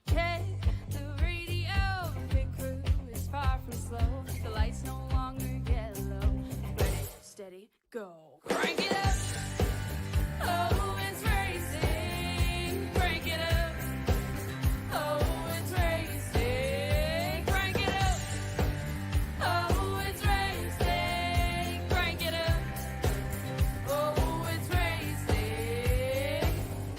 Check the radio, pit crew is far from slow. The lights no longer yellow. Ready, steady, go. Crank it up. Oh, it's racing. Crank it up. Oh, it's racing. Crank it up. Oh, it's racing. Crank it up. Oh, it's racing.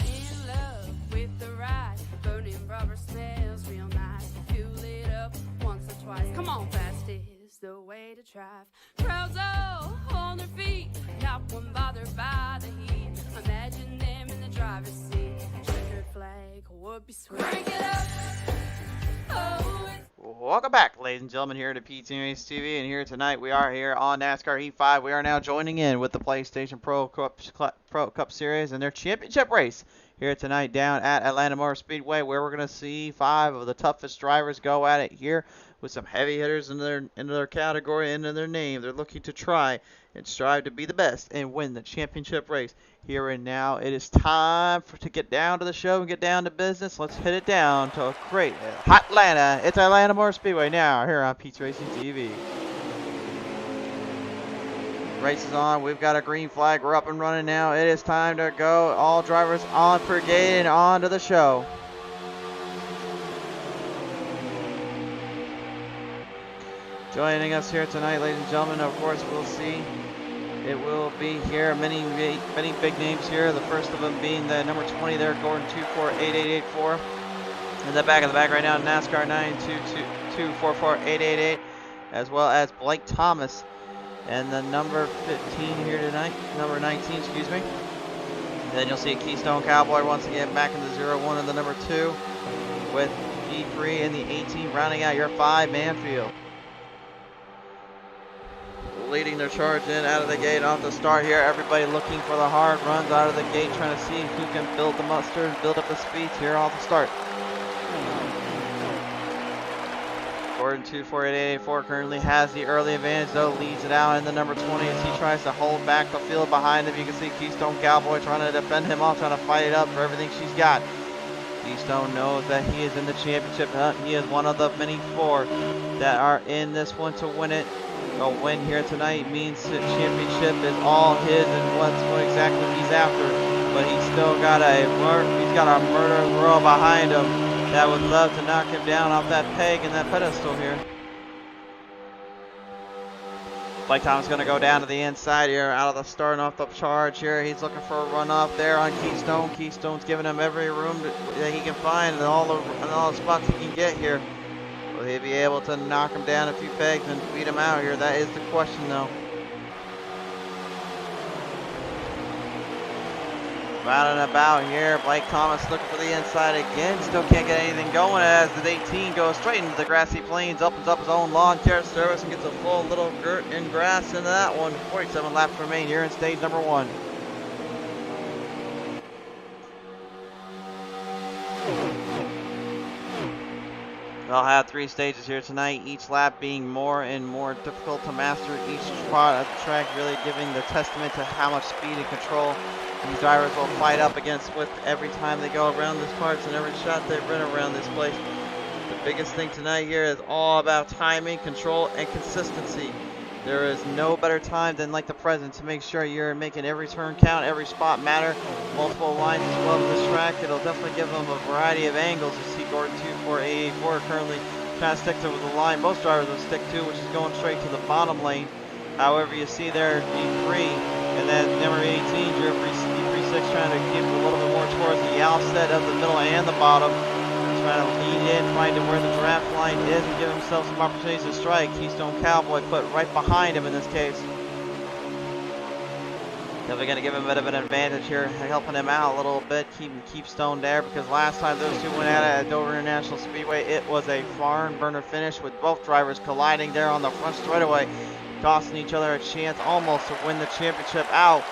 In love with the ride. Burning rubber smells real nice. Fuel it up once or twice. Come on, fast is the way to drive. Crowds all on their feet, not one bothered by the heat. Imagine them in the driver's seat. Checkered flag would be sweet. Crank it up. Oh, it's Welcome back, ladies and gentlemen, here to PT Race TV, and here tonight we are here on NASCAR Heat 5. We are now joining in with the PlayStation Pro Cup Series and their championship race here tonight down at Atlanta Motor Speedway, where we're going to see 5 of the toughest drivers go at it here with some heavy hitters in their category and in their name. They're looking to try and strive to be the best and win the championship race here and now. It is time to get down to the show and get down to business. Let's hit it down to a great hot Atlanta. It's Atlanta Motor Speedway now here on Pete's Racing TV. Race is on. We've got a green flag. We're up and running now. It is time to go. All drivers on per gate and on to the show. Joining us here tonight, ladies and gentlemen, of course, we'll see. It will be here many big names here. The first of them being the number 20 there, Gordon 248884. In the back right now, NASCAR 922244888, as well as Blake Thomas. And the number 15 here tonight, number 19, excuse me. Then you'll see a Keystone Cowboy once again back in the 0-1 and the number 2 with E3 and the 18 rounding out your 5-man field. Leading their charge in out of the gate off the start here. Everybody looking for the hard runs out of the gate, trying to see who can build the mustard, build up the speeds here off the start. Gordon 248884 currently has the early advantage, though leads it out in the number 20 as he tries to hold back the field behind him. You can see Keystone Cowboy trying to defend him off, trying to fight it up for everything she's got. Keystone knows that he is in the championship hunt. He is one of the many 4 that are in this one to win it. A win here tonight means the championship is all his and what exactly he's after. But he's still got a murder row behind him that would love to knock him down off that peg and that pedestal here. Blake Thomas is going to go down to the inside here, out of the starting off the charge here. He's looking for a runoff there on Keystone. Keystone's giving him every room that he can find and all the spots he can get here. Will he be able to knock him down a few pegs and beat him out here? That is the question, though. Out and about here, Blake Thomas looking for the inside again. Still can't get anything going as the 18 goes straight into the grassy plains, opens up his own lawn care service and gets a full little dirt and grass into that one. 47 laps remain here in stage number 1. They'll have 3 stages here tonight, each lap being more and more difficult to master. Each track really giving the testament to how much speed and control these drivers will fight up against with every time they go around this parts and every shot they run around this place. The biggest thing tonight here is all about timing, control, and consistency. There is no better time than like the present to make sure you're making every turn count, every spot matter. Multiple lines as well in this track. It'll definitely give them a variety of angles. You see Gordon 248884 currently trying to stick to the line most drivers will stick to, which is going straight to the bottom lane. However, you see there D3 and then number 18, D36 trying to keep a little bit more towards the outset of the middle and the bottom. Trying to lead in, finding where the draft line is and give himself some opportunities to strike. Keystone Cowboy put right behind him in this case. Definitely going to give him a bit of an advantage here, helping him out a little bit, keeping Keystone there, because last time those two went at it at Dover International Speedway, it was a barn burner finish with both drivers colliding there on the front straightaway, costing each other a chance almost to win the championship out.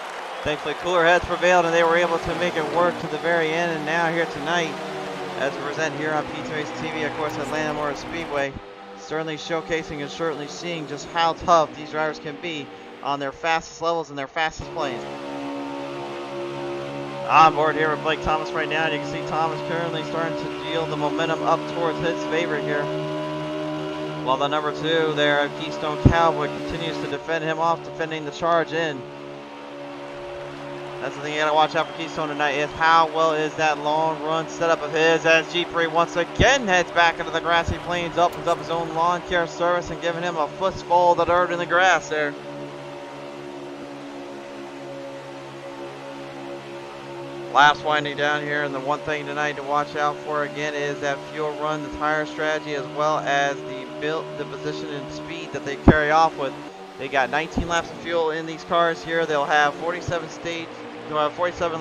Thankfully, cooler heads prevailed and they were able to make it work to the very end. And now here tonight, as we present here on PT Race TV, of course, Atlanta Motor Speedway, certainly showcasing and certainly seeing just how tough these drivers can be on their fastest levels and their fastest planes. On board here with Blake Thomas right now, and you can see Thomas currently starting to feel the momentum up towards his favorite here. While the number 2 there, Keystone Cowboy, continues to defend him off, defending the charge in. That's the thing you gotta watch out for Keystone tonight, is how well is that long run setup of his, as G3 once again heads back into the grassy plains, opens up his own lawn care service and giving him a footful of the dirt in the grass there. Laps winding down here, and the one thing tonight to watch out for again is that fuel run, the tire strategy, as well as the position and speed that they carry off with. They got 19 laps of fuel in these cars here. They'll have 47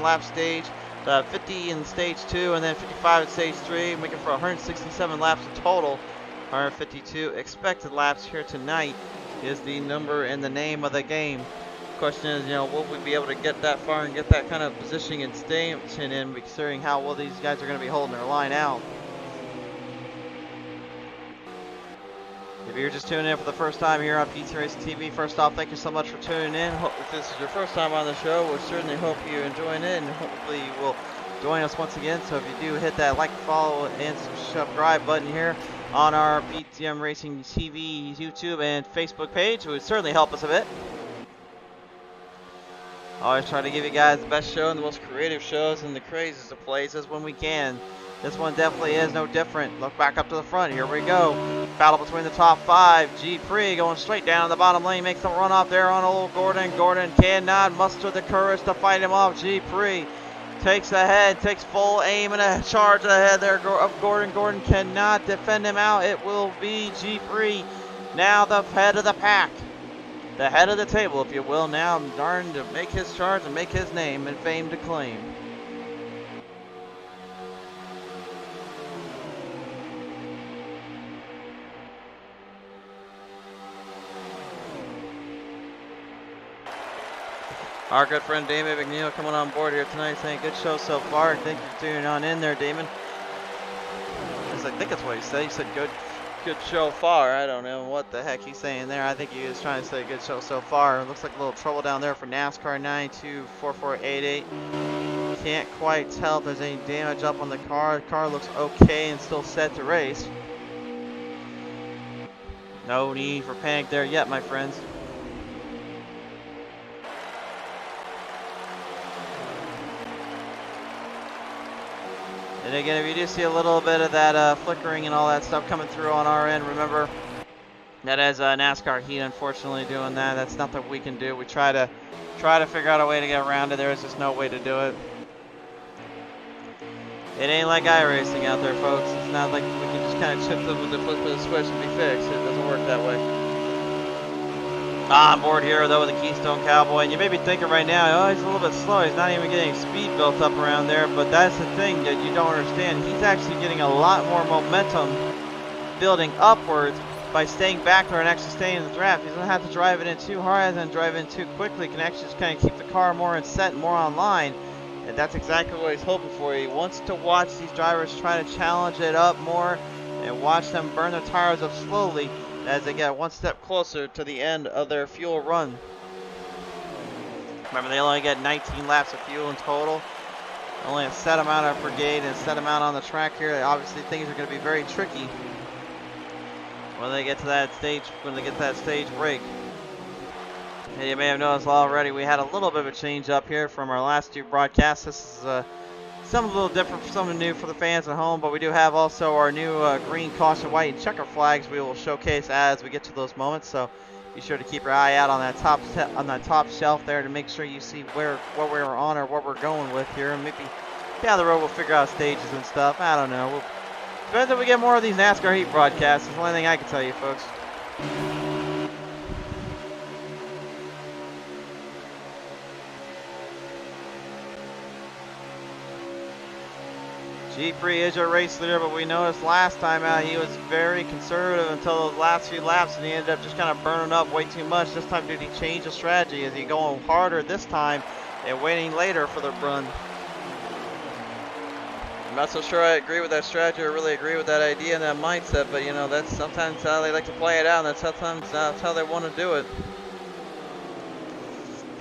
lap stage, 50 in stage 2, and then 55 in stage 3, making for 167 laps in total. 152 expected laps here tonight is the number and the name of the game. Question is, will we be able to get that far and get that kind of positioning and station in, considering how well these guys are going to be holding their line out. If you're just tuning in for the first time here on PT Racing TV, first off, thank you so much for tuning in. If this is your first time on the show, we certainly hope you're enjoying it, and hopefully you will join us once again. So if you do, hit that like, follow, and subscribe button here on our PTM Racing TV YouTube and Facebook page. It would certainly help us a bit. Always try to give you guys the best show and the most creative shows in the craziest of places when we can. This one definitely is no different. Look back up to the front. Here we go. Battle between the top 5. G3 going straight down the bottom lane. Makes the run off there on old Gordon. Gordon cannot muster the courage to fight him off. G3 takes ahead, takes full aim and a charge ahead there of Gordon. Gordon cannot defend him out. It will be G3 now the head of the pack. The head of the table, if you will, now darn to make his charge and make his name and fame to claim. Our good friend Damon McNeil coming on board here tonight, saying good show so far. Thank you for tuning on in there, Damon. I think that's what he said. He said good show far. I don't know what the heck he's saying there. I think he was trying to say good show so far. It looks like a little trouble down there for NASCAR 924488. Can't quite tell if there's any damage up on the car. The car looks okay and still set to race. No need for panic there yet, my friends. And again, if you do see a little bit of that flickering and all that stuff coming through on our end, remember that is NASCAR heat, unfortunately, doing that. That's nothing we can do. We try to figure out a way to get around it. There's just no way to do it. It ain't like iRacing out there, folks. It's not like we can just kind of chip them with the flip of the switch and be fixed. It doesn't work that way. On board here, though, with the Keystone Cowboy. And you may be thinking right now, oh, he's a little bit slow. He's not even getting speed built up around there. But that's the thing that you don't understand. He's actually getting a lot more momentum building upwards by staying back there and actually staying in the draft. He doesn't have to drive it in too hard and drive it in too quickly. He can actually just kind of keep the car more in set and more online. And that's exactly what he's hoping for. He wants to watch these drivers try to challenge it up more and watch them burn their tires up slowly as they get one step closer to the end of their fuel run. Remember, they only get 19 laps of fuel in total. Only a set amount of brigade and a set amount on the track here. Obviously, things are going to be very tricky when they get to that stage break. And you may have noticed already we had a little bit of a change up here from our last two broadcasts. This is something a little different, something new for the fans at home, but we do have also our new green, caution, white, and checker flags we will showcase as we get to those moments. So be sure to keep your eye out on that top shelf there to make sure you see what we're on or what we're going with here. And maybe down the road we'll figure out stages and stuff. I don't know. Depends if we get more of these NASCAR Heat broadcasts. That's the only thing I can tell you, folks. G3 is your race leader, but we noticed last time out he was very conservative until those last few laps, and he ended up just kind of burning up way too much. This time, did he change the strategy? Is he going harder this time and waiting later for the run? I'm not so sure I agree with that strategy or really agree with that idea and that mindset, but that's sometimes how they like to play it out, and that's sometimes how they want to do it.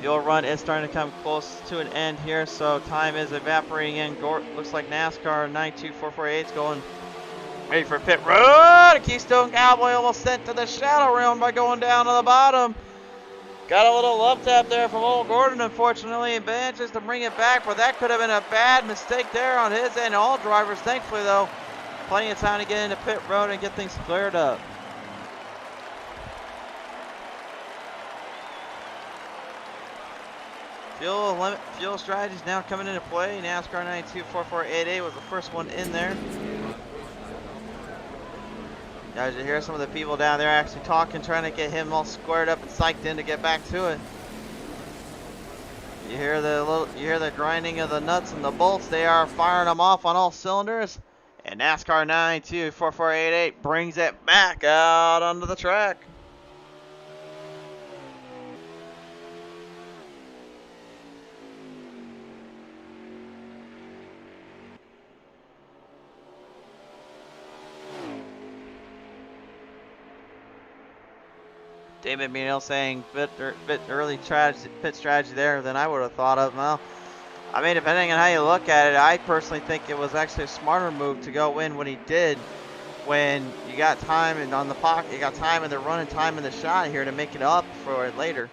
Fuel run is starting to come close to an end here, so time is evaporating in. Looks like NASCAR 92448 is going ready for pit road. Keystone Cowboy almost sent to the shadow realm by going down to the bottom. Got a little love tap there from old Gordon, unfortunately, and manages to bring it back, but that could have been a bad mistake there on his end. All drivers, thankfully, though, plenty of time to get into pit road and get things cleared up. Fuel strategies now coming into play. NASCAR 924488 was the first one in there. As you hear some of the people down there actually talking, trying to get him all squared up and psyched in to get back to it. You hear the grinding of the nuts and the bolts. They are firing them off on all cylinders. And NASCAR 924488 brings it back out onto the track. David Meanell saying bit early pit strategy there than I would have thought of. Well, I mean, depending on how you look at it, I personally think it was actually a smarter move to go in when he did, when you got time and on the pocket, you got time in the run and time in the shot here to make it up for it later.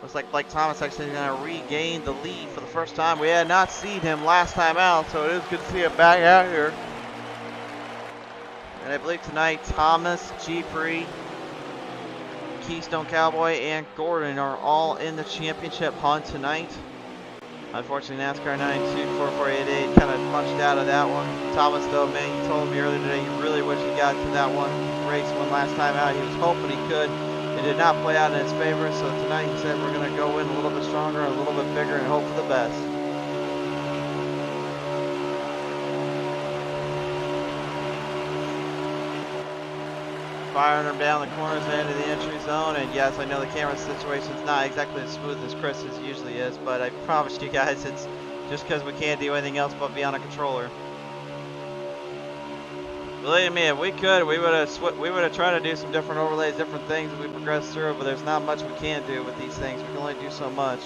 Looks like Blake Thomas actually going to regain the lead for the first time. We had not seen him last time out, so it is good to see him back out here. And I believe tonight, Thomas, G-Free, Keystone Cowboy, and Gordon are all in the championship hunt tonight. Unfortunately, NASCAR 924488 kind of punched out of that one. Thomas, though, man, he told me earlier today he really wished he got to that one race one last time out. He was hoping he could. It did not play out in his favor, so tonight he said we're going to go in a little bit stronger, a little bit bigger, and hope for the best. Firing them down the corners and into the entry zone, and yes, I know the camera situation is not exactly as smooth as Chris's usually is, but I promise you guys it's just because we can't do anything else but be on a controller. Believe me, if we could, we would have tried to do some different overlays, different things as we progress through, but there's not much we can do with these things. We can only do so much.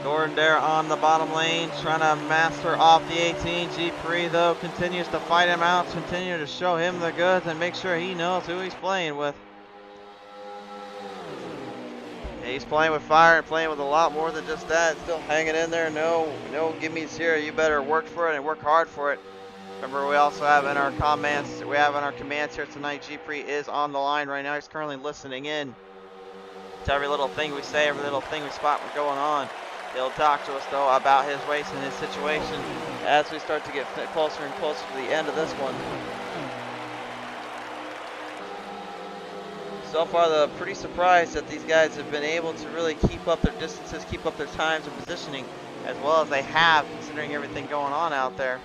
Gordon there on the bottom lane, trying to master off the 18. G3 though continues to fight him out, continue to show him the goods and make sure he knows who he's playing with. He's playing with fire and playing with a lot more than just that. Still hanging in there. No gimmies here. You better work for it and work hard for it. Remember, we also have in our comments, commands here tonight. G3 is on the line right now. He's currently listening in to every little thing we say, every little thing we spot going on. He'll talk to us, though, about his race and his situation as we start to get closer and closer to the end of this one. So far, though, pretty surprised that these guys have been able to really keep up their distances, keep up their times and positioning as well as they have, considering everything going on out there.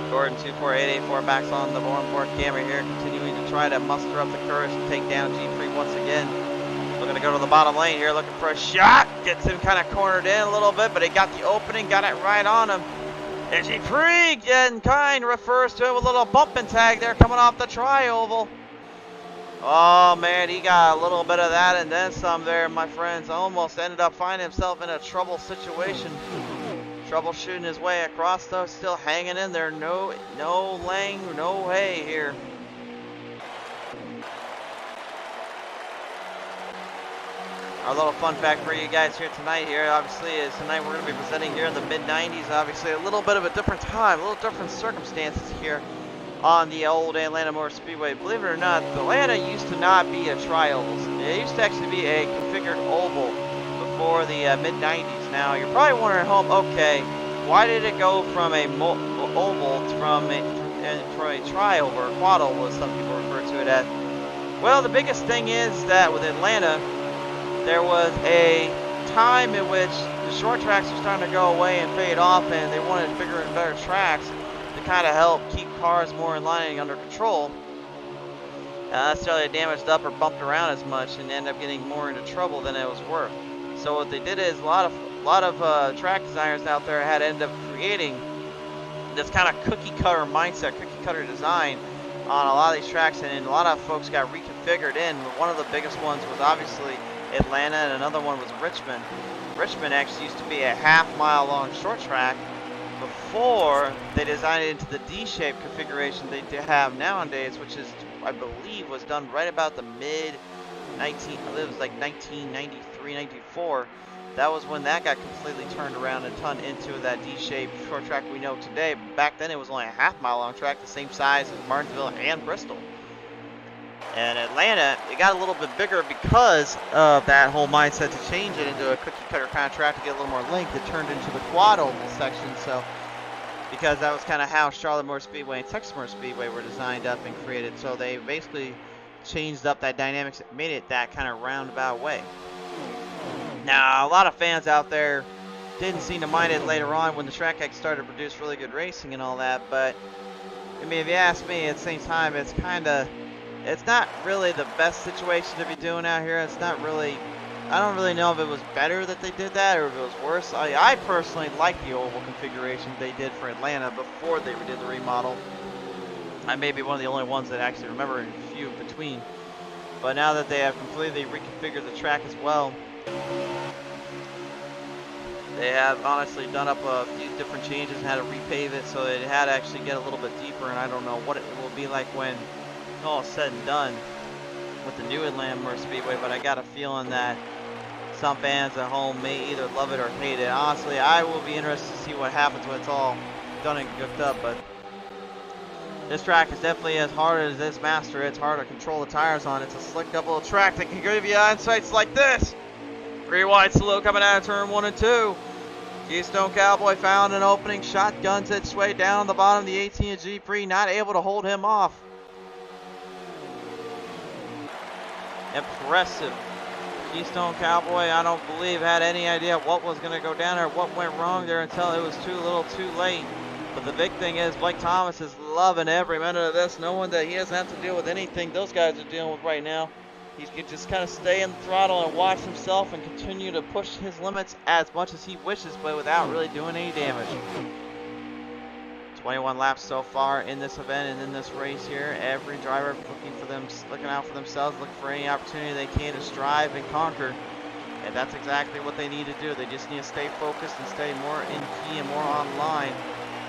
Gordon 24884 backs on the board camera here, continuing to try to muster up the courage to take down G3 once again. Looking to go to the bottom lane here, looking for a shot. Gets him kind of cornered in a little bit, but he got the opening, got it right on him. And G3 getting kind, refers to it with a little bump and tag there coming off the tri-oval. Oh man, he got a little bit of that and then some there, my friends. Almost ended up finding himself in a trouble situation. Troubleshooting his way across though, still hanging in there. No Lang, no way here. Our little fun fact for you guys here tonight obviously is tonight we're going to be presenting here in the mid-90s. Obviously a little bit of a different time, a little different circumstances here on the old Atlanta Motor Speedway. Believe it or not, Atlanta used to not be a tri-oval. It used to actually be a configured oval before the mid-90s. Now you're probably wondering at home, okay, why did it go from a oval from a tri-oval or quad oval as some people refer to it as? Well, the biggest thing is that with Atlanta, there was a time in which the short tracks were starting to go away and fade off, and they wanted bigger and better tracks to kind of help keep cars more in line and under control. Not necessarily damaged up or bumped around as much and end up getting more into trouble than it was worth. So what they did is a lot of track designers out there had ended up creating this kind of cookie cutter mindset, cookie cutter design on a lot of these tracks, and a lot of folks got reconfigured in. One of the biggest ones was obviously Atlanta, and another one was Richmond. Richmond actually used to be a half-mile long short track before they designed it into the D-shaped configuration they have nowadays, which is, I believe, was done right about the mid 19, it was like 1993, 94. That was when that got completely turned around and turned into that D-shaped short track we know today. Back then it was only a half-mile long track, the same size as Martinsville and Bristol. And Atlanta, it got a little bit bigger because of that whole mindset to change it into a cookie-cutter kind of track to get a little more length. It turned into the quad oval section, so because that was kind of how Charlotte Moore Speedway and Texas Moore Speedway were designed up and created. So they basically changed up that dynamics, made it that kind of roundabout way. Now, a lot of fans out there didn't seem to mind it later on when the track actually started to produce really good racing and all that, but I mean, if you ask me, at the same time, it's not really the best situation to be doing out here. It's not really, I don't really know if it was better that they did that or if it was worse. I personally like the oval configuration they did for Atlanta before they did the remodel. I may be one of the only ones that actually remember a few in between. But now that they have completely reconfigured the track as well, they have honestly done up a few different changes and had to repave it, so it had to actually get a little bit deeper, and I don't know what it will be like when all said and done with the new Atlanta Moore Speedway, but I got a feeling that some fans at home may either love it or hate it. Honestly, I will be interested to see what happens when it's all done and cooked up, but this track is definitely as hard as this Master. It's hard to control the tires on. It's a slick double track that can give you insights like this. 3 wide slow coming out of turn 1 and 2. Keystone Cowboy found an opening, shotguns its way down the bottom of the 18 of G3, not able to hold him off. Impressive. Keystone Cowboy, I don't believe, had any idea what was going to go down there, what went wrong there until it was too little too late. But the big thing is Blake Thomas is loving every minute of this, knowing that he doesn't have to deal with anything those guys are dealing with right now. He can just kind of stay in the throttle and watch himself and continue to push his limits as much as he wishes, but without really doing any damage. 21 laps so far in this event and in this race here. Every driver looking out for themselves, looking for any opportunity they can to strive and conquer. And that's exactly what they need to do. They just need to stay focused and stay more in key and more online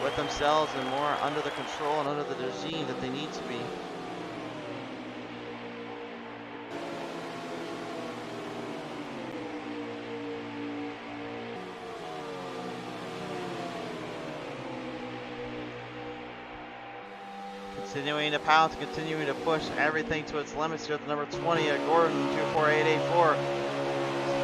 with themselves and more under the control and under the regime that they need to be. Continuing to pounce, continuing to push everything to its limits here at the number 20 at Gordon, 24884.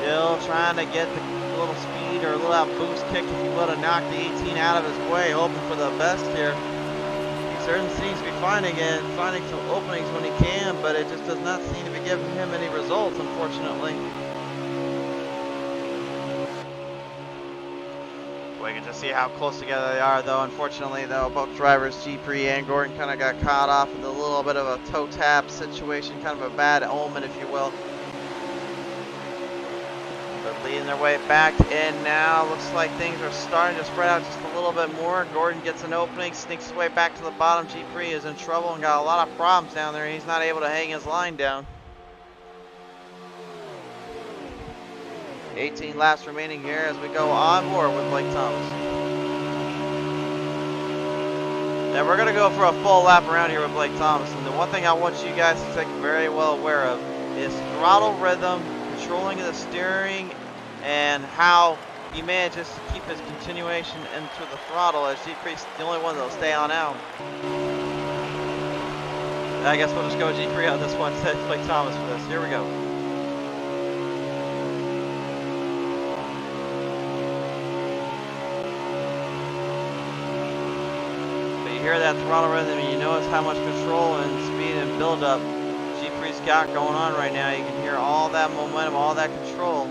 Still trying to get the little speed or a little boost kick, if you will, to knock the 18 out of his way, hoping for the best here. He certainly seems to be finding some openings when he can, but it just does not seem to be giving him any results, unfortunately. We can just see how close together they are, though. Unfortunately, though, both drivers, G3 and Gordon, kind of got caught off in a little bit of a toe tap situation, kind of a bad omen, if you will. But leading their way back in now. Looks like things are starting to spread out just a little bit more. Gordon gets an opening, sneaks his way back to the bottom. G3 is in trouble and got a lot of problems down there. He's not able to hang his line down. 18 laps remaining here as we go on board with Blake Thomas. Now we're going to go for a full lap around here with Blake Thomas. And the one thing I want you guys to take very well aware of is throttle rhythm, controlling the steering, and how he manages to keep his continuation into the throttle as G3's the only one that'll stay on out. I guess we'll just go G3 on this one, said Blake Thomas for this. Here we go. Hear that throttle rhythm and you notice how much control and speed and build up G3's got going on right now. You can hear all that momentum, all that control.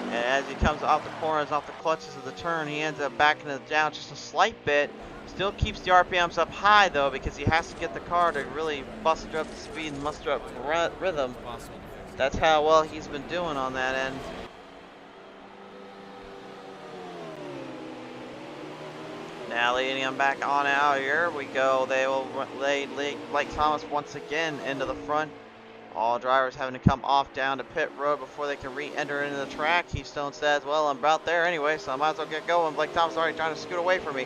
And as he comes off the corners, off the clutches of the turn, he ends up backing it down just a slight bit. Still keeps the RPMs up high though, because he has to get the car to really muster up the speed and muster up rhythm. That's how well he's been doing on that end. Now leading him back on out. Here we go. They will lay Blake Thomas once again into the front. All drivers having to come off down to pit road before they can re-enter into the track. Keystone says, well, I'm about there anyway, so I might as well get going. Blake Thomas already trying to scoot away from me.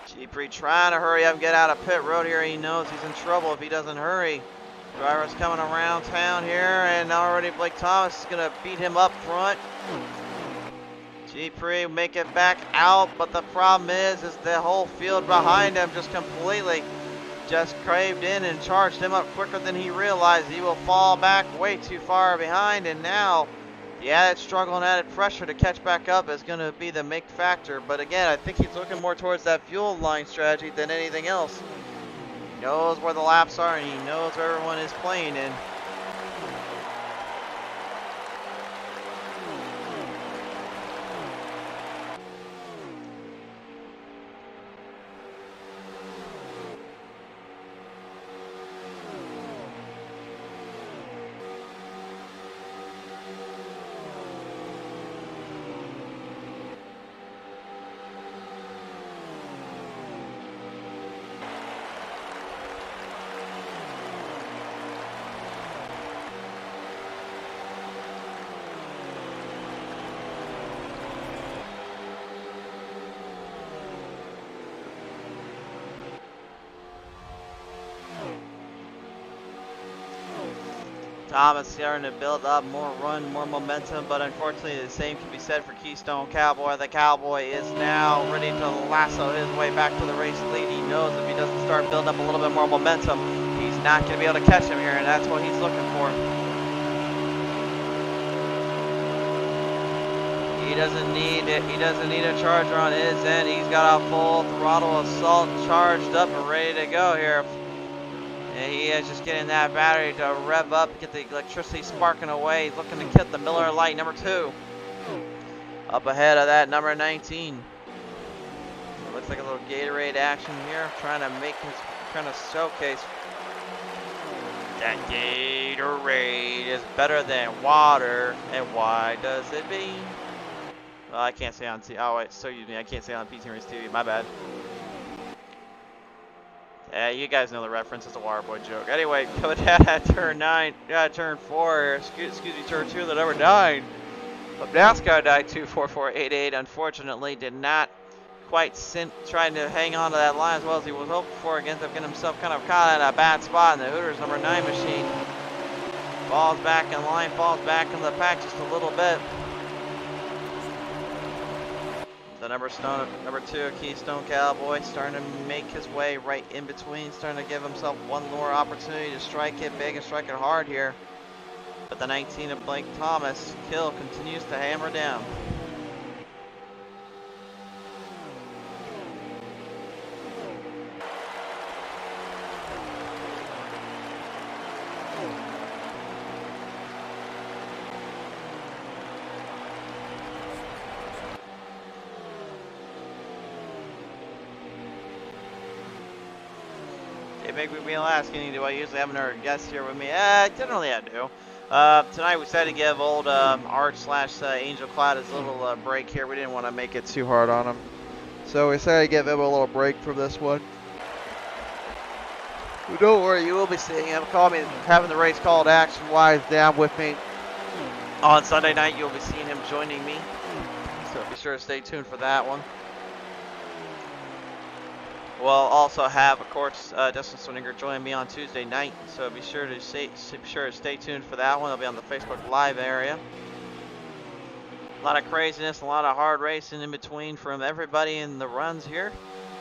G3 trying to hurry up and get out of pit road here. He knows he's in trouble if he doesn't hurry. Drivers coming around town here, and already Blake Thomas is going to beat him up front. G3 make it back out, but the problem is the whole field behind him just completely craved in and charged him up quicker than he realized. He will fall back way too far behind, and now the added struggle and added pressure to catch back up is going to be the make factor. But again, I think he's looking more towards that fuel line strategy than anything else. He knows where the laps are, and he knows where everyone is playing in. Thomas starting to build up more run, more momentum, but unfortunately the same can be said for Keystone Cowboy. The Cowboy is now ready to lasso his way back to the race lead. He knows if he doesn't start building up a little bit more momentum, he's not going to be able to catch him here, and that's what he's looking for. He doesn't need it. He doesn't need a charger on his end. He's got a full throttle assault charged up and ready to go here. And he is just getting that battery to rev up, get the electricity sparking away. He's looking to get the Miller Lite number 2. Up ahead of that number 19. Looks like a little Gatorade action here, trying to showcase that Gatorade is better than water. And why does it be? Well, I can't say on TV. Oh wait, so you mean I can't say on PT Race TV. My bad. Yeah, you guys know the reference. It's a Waterboy joke. Anyway, coming down at turn 9. Yeah, turn 4. Excuse me, turn 2. The number 9. But NASCAR died 24488. Unfortunately, did not quite trying to hang on to that line as well as he was hoping for. Again, getting himself kind of caught in a bad spot in the Hooters number 9 machine. Falls back in line, falls back in the pack just a little bit. The number 2, Keystone Cowboy, starting to make his way right in between, starting to give himself one more opportunity to strike it big and strike it hard here. But the 19 of Blake Thomas, Kill, continues to hammer down. Maybe we'll ask any, do I usually have another guest here with me? Generally I do. Tonight we decided to give old Arch/Angel Cloud his little break here. We didn't want to make it too hard on him. So we decided to give him a little break from this one. But don't worry, you will be seeing him. Call me, having the race called action-wise down with me. On Sunday night, you'll be seeing him joining me. So be sure to stay tuned for that one. We'll also have, of course, Dustin Swinninger joining me on Tuesday night, so be sure to stay tuned for that one. It'll be on the Facebook Live area. A lot of craziness, a lot of hard racing in between from everybody in the runs here.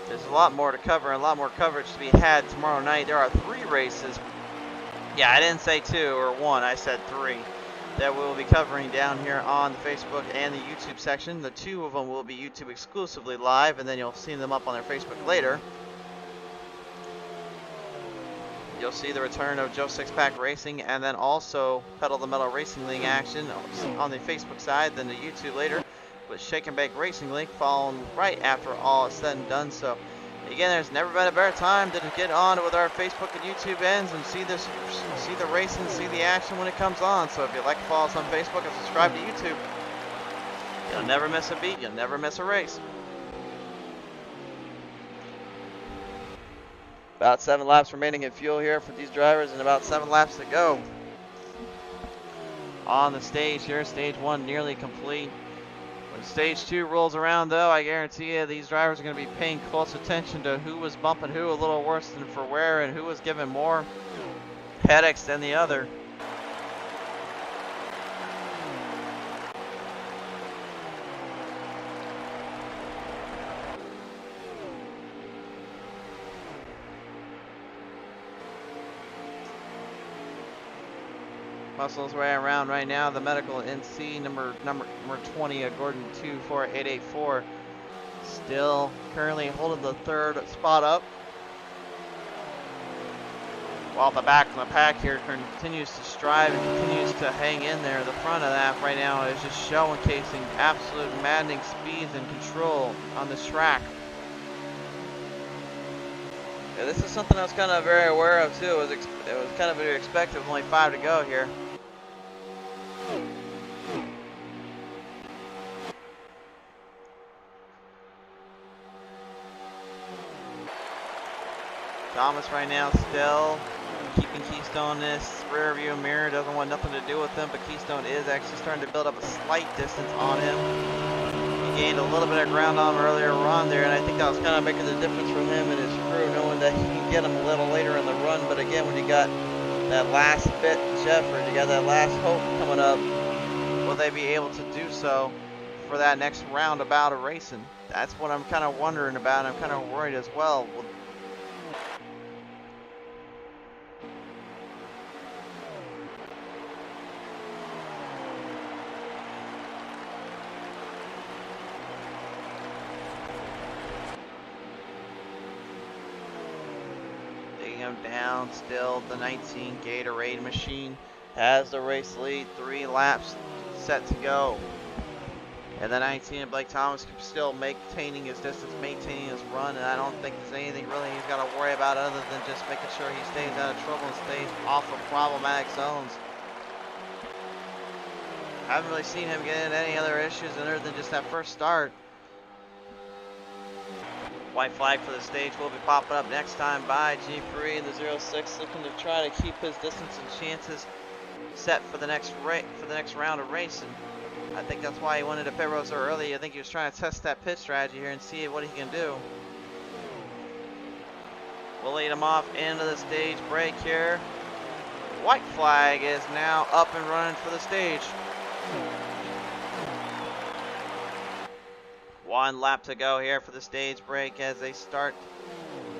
There's a lot more to cover and a lot more coverage to be had tomorrow night. There are 3 races. Yeah, I didn't say 2 or 1, I said 3. That we'll be covering down here on the Facebook and the YouTube section. The 2 of them will be YouTube exclusively live, and then you'll see them up on their Facebook later. You'll see the return of Joe Sixpack Racing, and then also Pedal the Metal Racing League action on the Facebook side, then the YouTube later, with Shake and Bake Racing League following right after all is said and done. So again, there's never been a better time to get on with our Facebook and YouTube ends and see the racing, see the action when it comes on. So if you'd like to follow us on Facebook and subscribe to YouTube, You'll never miss a beat. You'll never miss a race. About 7 laps remaining in fuel here for these drivers and about 7 laps to go. On the stage here, stage 1 nearly complete. When stage 2 rolls around though, I guarantee you these drivers are going to be paying close attention to who was bumping who a little worse than for where and who was giving more headaches than the other. Muscles way around right now. The medical NC number 20, Gordon 24884, still currently holding the 3rd spot up. While the back of the pack here continues to strive and continues to hang in there. The front of that right now is just showcasing absolute maddening speeds and control on this track. Yeah, this is something I was kind of very aware of too. It was kind of expected with only 5 to go here. Thomas right now still keeping Keystone in this rear view mirror, doesn't want nothing to do with him, but Keystone is actually starting to build up a slight distance on him. He gained a little bit of ground on him earlier on there, and I think that was kind of making the difference for him and his crew, knowing that he can get him a little later in the run. But again, when you got that last bit, Shefford, you got that last hope coming up, will they be able to do so for that next roundabout of racing? That's what I'm kind of wondering about. I'm kind of worried as well. Him down still. The 19 Gatorade machine has the race lead, 3 laps set to go, and the 19 Blake Thomas still maintaining his distance, maintaining his run, and I don't think there's anything really he's got to worry about other than just making sure he stays out of trouble and stays off of problematic zones. I haven't really seen him get into any other issues other than just that first start. White flag for the stage will be popping up next time by G3 in the 06, looking to try to keep his distance and chances set for the next round of racing. I think that's why he wanted to pit road so early. I think he was trying to test that pit strategy here and see what he can do. We'll lead him off into the stage break here. White flag is now up and running for the stage. 1 lap to go here for the stage break as they start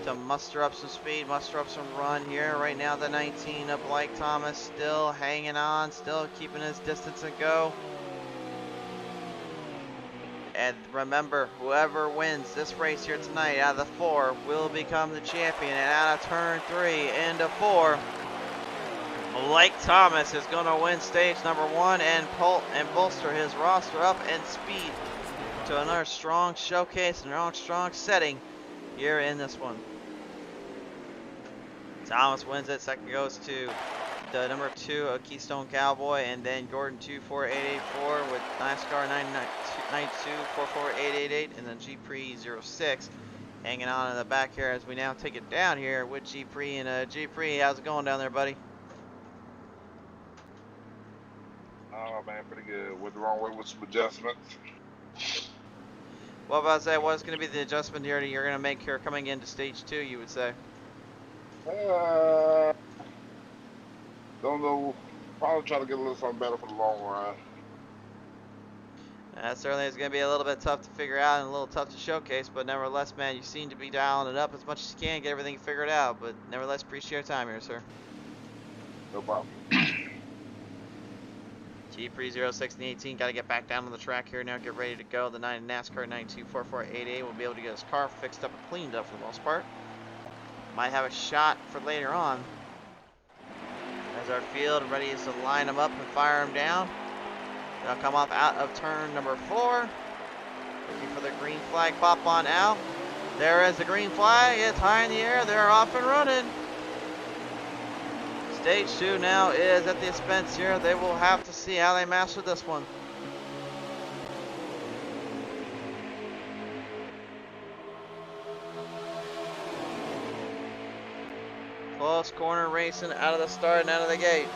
to muster up some speed, muster up some run here. Right now the 19 of Blake Thomas still hanging on, still keeping his distance and go. And remember, whoever wins this race here tonight out of the 4 will become the champion. And out of turn 3 into 4, Blake Thomas is going to win stage number 1 and bolster his roster up and speed to another strong showcase and another strong setting here in this one. Thomas wins it. Second goes to the number 2 of Keystone Cowboy, and then Gordon 24884 with NASCAR 9244888, and then G-Pre 06 hanging on in the back here as we now take it down here with G-Pre. And G-Pre, how's it going down there, buddy? Oh man, pretty good. Went the wrong way with some adjustments. What about to say? What's going to be the adjustment here that you're going to make here coming into stage 2? You would say? Don't know. Probably try to get a little something better for the long run. Certainly is going to be a little bit tough to figure out and a little tough to showcase, but nevertheless, man, you seem to be dialing it up as much as you can, get everything figured out. But nevertheless, appreciate your time here, sir. No problem. G-Pre 06 and 18 got to get back down on the track here now, get ready to go. The NASCAR 924488 will be able to get his car fixed up and cleaned up for the most part. Might have a shot for later on as our field ready to line them up and fire them down. They'll come off out of turn number 4, looking for the green flag pop on out. There is the green flag. It's high in the air. They're off and running. Stage 2 now is at the expense here. They will have to see how they master this one. Close corner racing out of the start and out of the gate.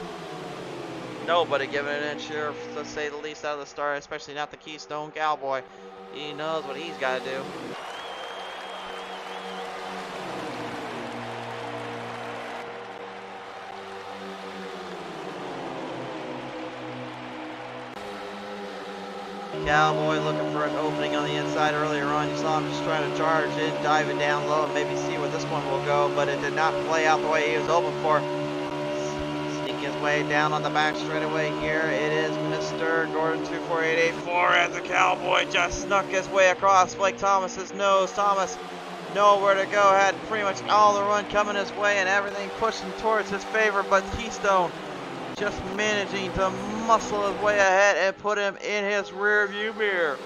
Nobody giving an inch here, to say the least, out of the start, especially not the Keystone Cowboy. He knows what he's got to do. Cowboy looking for an opening on the inside earlier on. You saw him just trying to charge in, diving down low, and maybe see where this one will go, but it did not play out the way he was hoping for. Sneaking his way down on the back straightaway here. It is Mr. Gordon 24884 as the Cowboy just snuck his way across Blake Thomas's nose. Thomas nowhere to go, had pretty much all the run coming his way and everything pushing towards his favor, but Keystone just managing to muscle his way ahead and put him in his rear view mirror.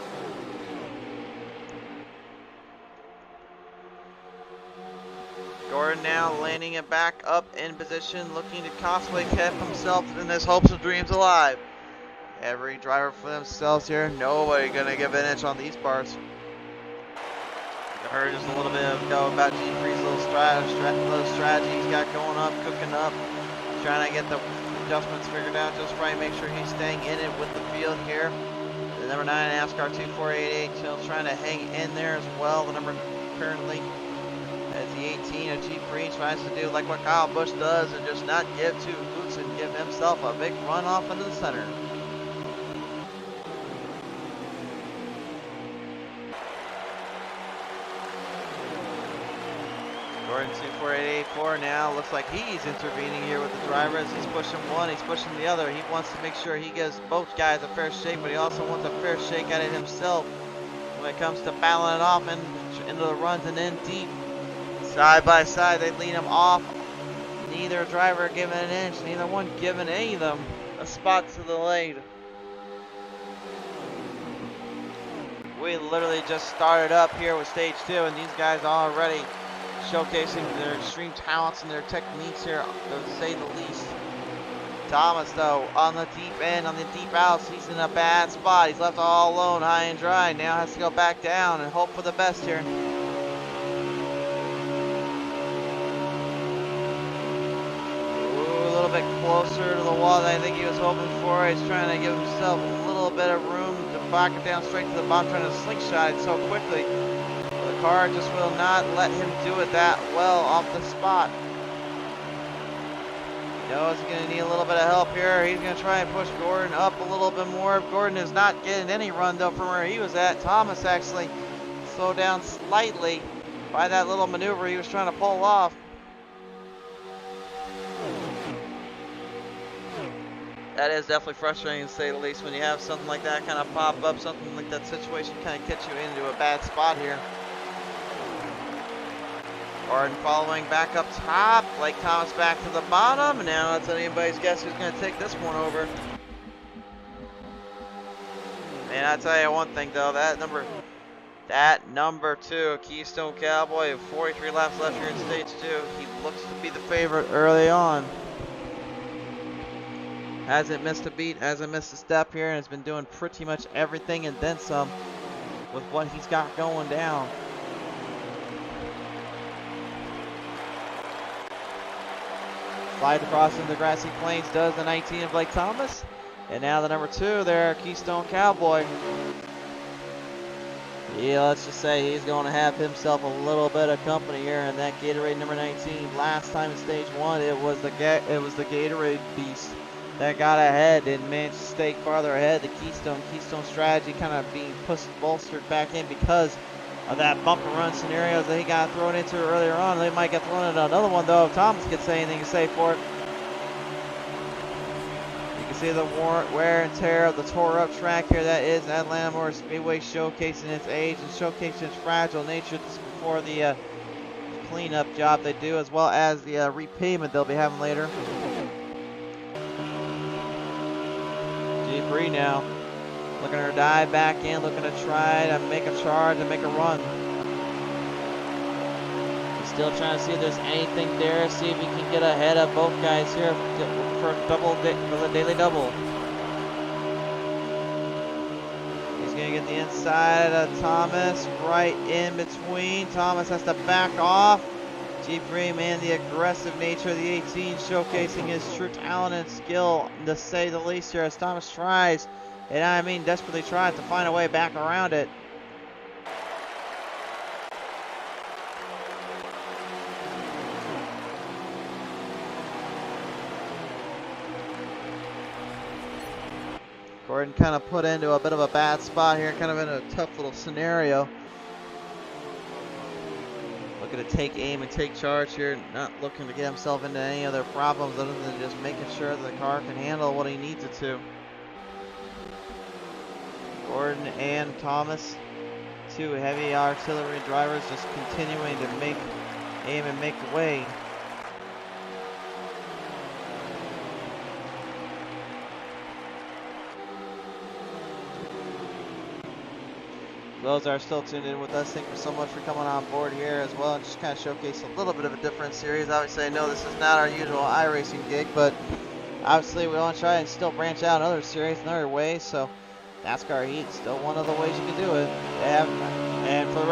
Gordon now landing it back up in position, looking to constantly keep himself and his hopes and dreams alive. Every driver for themselves here. Nobody gonna give an inch on these parts. I heard just a little bit ago about G3's little strategy he's got going up, cooking up, trying to get the adjustments figured out just right. Make sure he's staying in it with the field here. The number 9 NASCAR 2488 still trying to hang in there as well. The number currently as the 18 of G3 tries to do like what Kyle Busch does and just not give two hoots and give himself a big run off into the center. Gordon 24884 now looks like he's intervening here with the driver as he's pushing one, he's pushing the other. He wants to make sure he gives both guys a fair shake, but he also wants a fair shake at it himself when it comes to battling it off into the runs and in deep. Side by side, they lead him off. Neither driver giving an inch, neither one giving any of them a spot to the lead. We literally just started up here with stage 2, and these guys already showcasing their extreme talents and their techniques here, to say the least. Thomas, though, on the deep end, on the deep outs, he's in a bad spot. He's left all alone, high and dry. Now has to go back down and hope for the best here. Ooh, a little bit closer to the wall than I think he was hoping for. He's trying to give himself a little bit of room to back it down straight to the bottom, trying to slingshot it so quickly. The car just will not let him do it that well off the spot. He knows he's going to need a little bit of help here. He's going to try and push Gordon up a little bit more. Gordon is not getting any run though from where he was at. Thomas actually slowed down slightly by that little maneuver he was trying to pull off. That is definitely frustrating to say the least when you have something like that kind of pop up, something like that situation kind of gets you into a bad spot here. Gordon following back up top, Blake Thomas back to the bottom, and now it's anybody's guess who's going to take this one over. And I'll tell you one thing though, that number 2, Keystone Cowboy, 43 laps left here in stage 2, he looks to be the favorite early on. Hasn't missed a beat, hasn't missed a step here, and has been doing pretty much everything and then some with what he's got going down. Slide across into the grassy plains does the 19 of Blake Thomas. And now the number 2 there, Keystone Cowboy. Yeah, let's just say he's going to have himself a little bit of company here in that Gatorade number 19. Last time in stage 1, it was the Gatorade beast that got ahead and managed to stay farther ahead. The Keystone strategy kind of being bolstered back in because of that bumper run scenarios that he got thrown into earlier on. They might get thrown into another one though if Thomas gets anything to say for it. You can see the wear and tear of the tore up track here. That is Atlanta Motor Speedway, showcasing its age and showcasing its fragile nature before the cleanup job they do, as well as the repayment they'll be having later. G3 now. Looking to dive back in, looking to try to make a charge and make a run. He's still trying to see if there's anything there, see if he can get ahead of both guys here for the daily double. He's going to get the inside of Thomas, right in between. Thomas has to back off. G3, man, the aggressive nature of the 18, showcasing his true talent and skill, to say the least here, as Thomas tries, and I mean desperately tries to find a way back around it. Gordon kind of put into a bit of a bad spot here, kind of in a tough little scenario. Looking to take aim and take charge here, not looking to get himself into any other problems other than just making sure that the car can handle what he needs it to. Gordon and Thomas, two heavy artillery drivers, just continuing to make aim and make way. Those that are still tuned in with us, thank you so much for coming on board here as well, and just kind of showcase a little bit of a different series. Obviously, I know this is not our usual iRacing gig, but obviously we want to try and still branch out in other series and other ways. So NASCAR Heat, still one of the ways you can do it. And for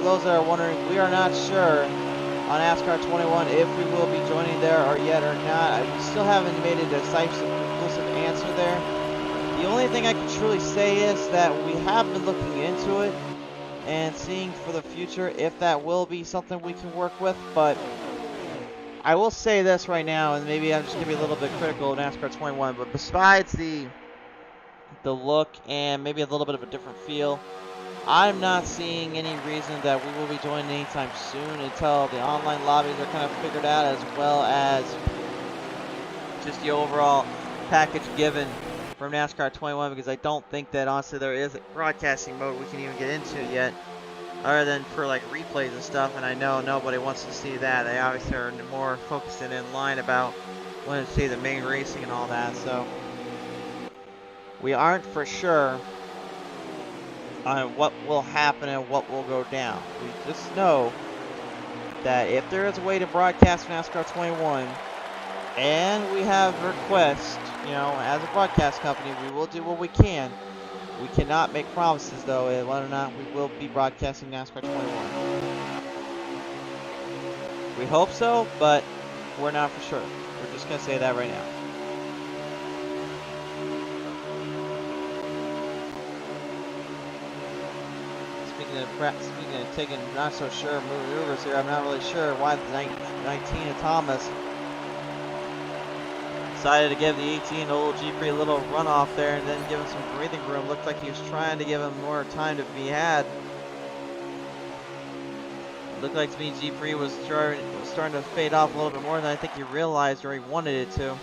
those that are wondering, we are not sure on NASCAR 21 if we will be joining there or yet or not. We still haven't made a decisive, conclusive answer there. The only thing I can truly say is that we have been looking into it and seeing for the future if that will be something we can work with. But I will say this right now, and maybe I'm just going to be a little bit critical of NASCAR 21, but besides the look and maybe a little bit of a different feel, I'm not seeing any reason that we will be joining anytime soon until the online lobbies are kind of figured out, as well as just the overall package given from NASCAR 21, because I don't think that honestly there is a broadcasting mode we can even get into yet, other than for like replays and stuff, and I know nobody wants to see that. They obviously are more focused and in line about wanting to see the main racing and all that, so we aren't for sure on what will happen and what will go down. We just know that if there is a way to broadcast NASCAR 21, and we have requests, you know, as a broadcast company, we will do what we can. We cannot make promises, though, whether or not we will be broadcasting NASCAR 21. We hope so, but we're not for sure. We're just going to say that right now. Speaking of taking not so sure maneuvers here, I'm not really sure why the 19 of Thomas decided to give the 18 old G3 a little runoff there and then give him some breathing room. Looked like he was trying to give him more time to be had. Looked like to me G3 was starting to fade off a little bit more than I think he realized or he wanted it to.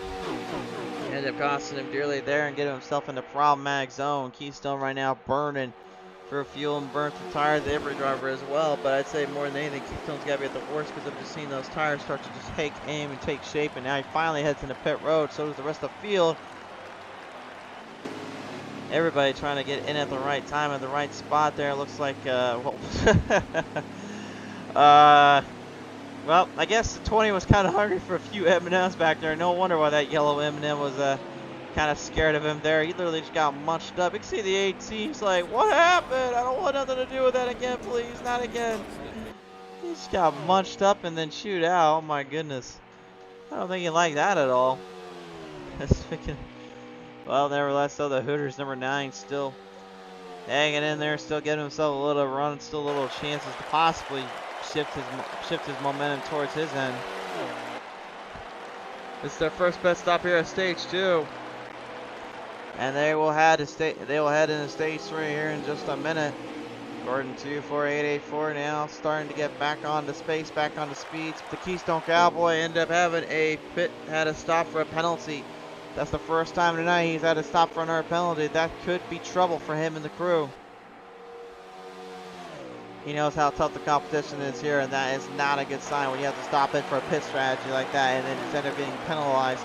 He ended up costing him dearly there and getting himself into problematic zone. Keystone right now burning for fuel and burnt the tires of every driver as well, but I'd say more than anything, Keystone's got to be at the worst, because I've just seen those tires start to just take aim and take shape, and now he finally heads into pit road. So does the rest of the field. Everybody trying to get in at the right time, at the right spot there. Looks like, well, I guess the 20 was kind of hungry for a few M&Ms back there. No wonder why that yellow M&M was kind of scared of him there. He literally just got munched up. You can see the 18's like, what happened? I don't want nothing to do with that again, please. Not again. He just got munched up and then chewed out. Oh my goodness. I don't think he liked that at all. Well, nevertheless, though, the Hooters number 9 still hanging in there, still getting himself a little run, still a little chances to possibly shift his momentum towards his end. This is their first pit stop here at stage 2. And they will head into stage 3 here in just a minute. Gordon 24884 now starting to get back onto space, back onto speeds. The Keystone Cowboy ended up having had a stop for a penalty. That's the first time tonight he's had to stop for another penalty. That could be trouble for him and the crew. He knows how tough the competition is here, and that is not a good sign when you have to stop in for a pit strategy like that and then just end up getting penalized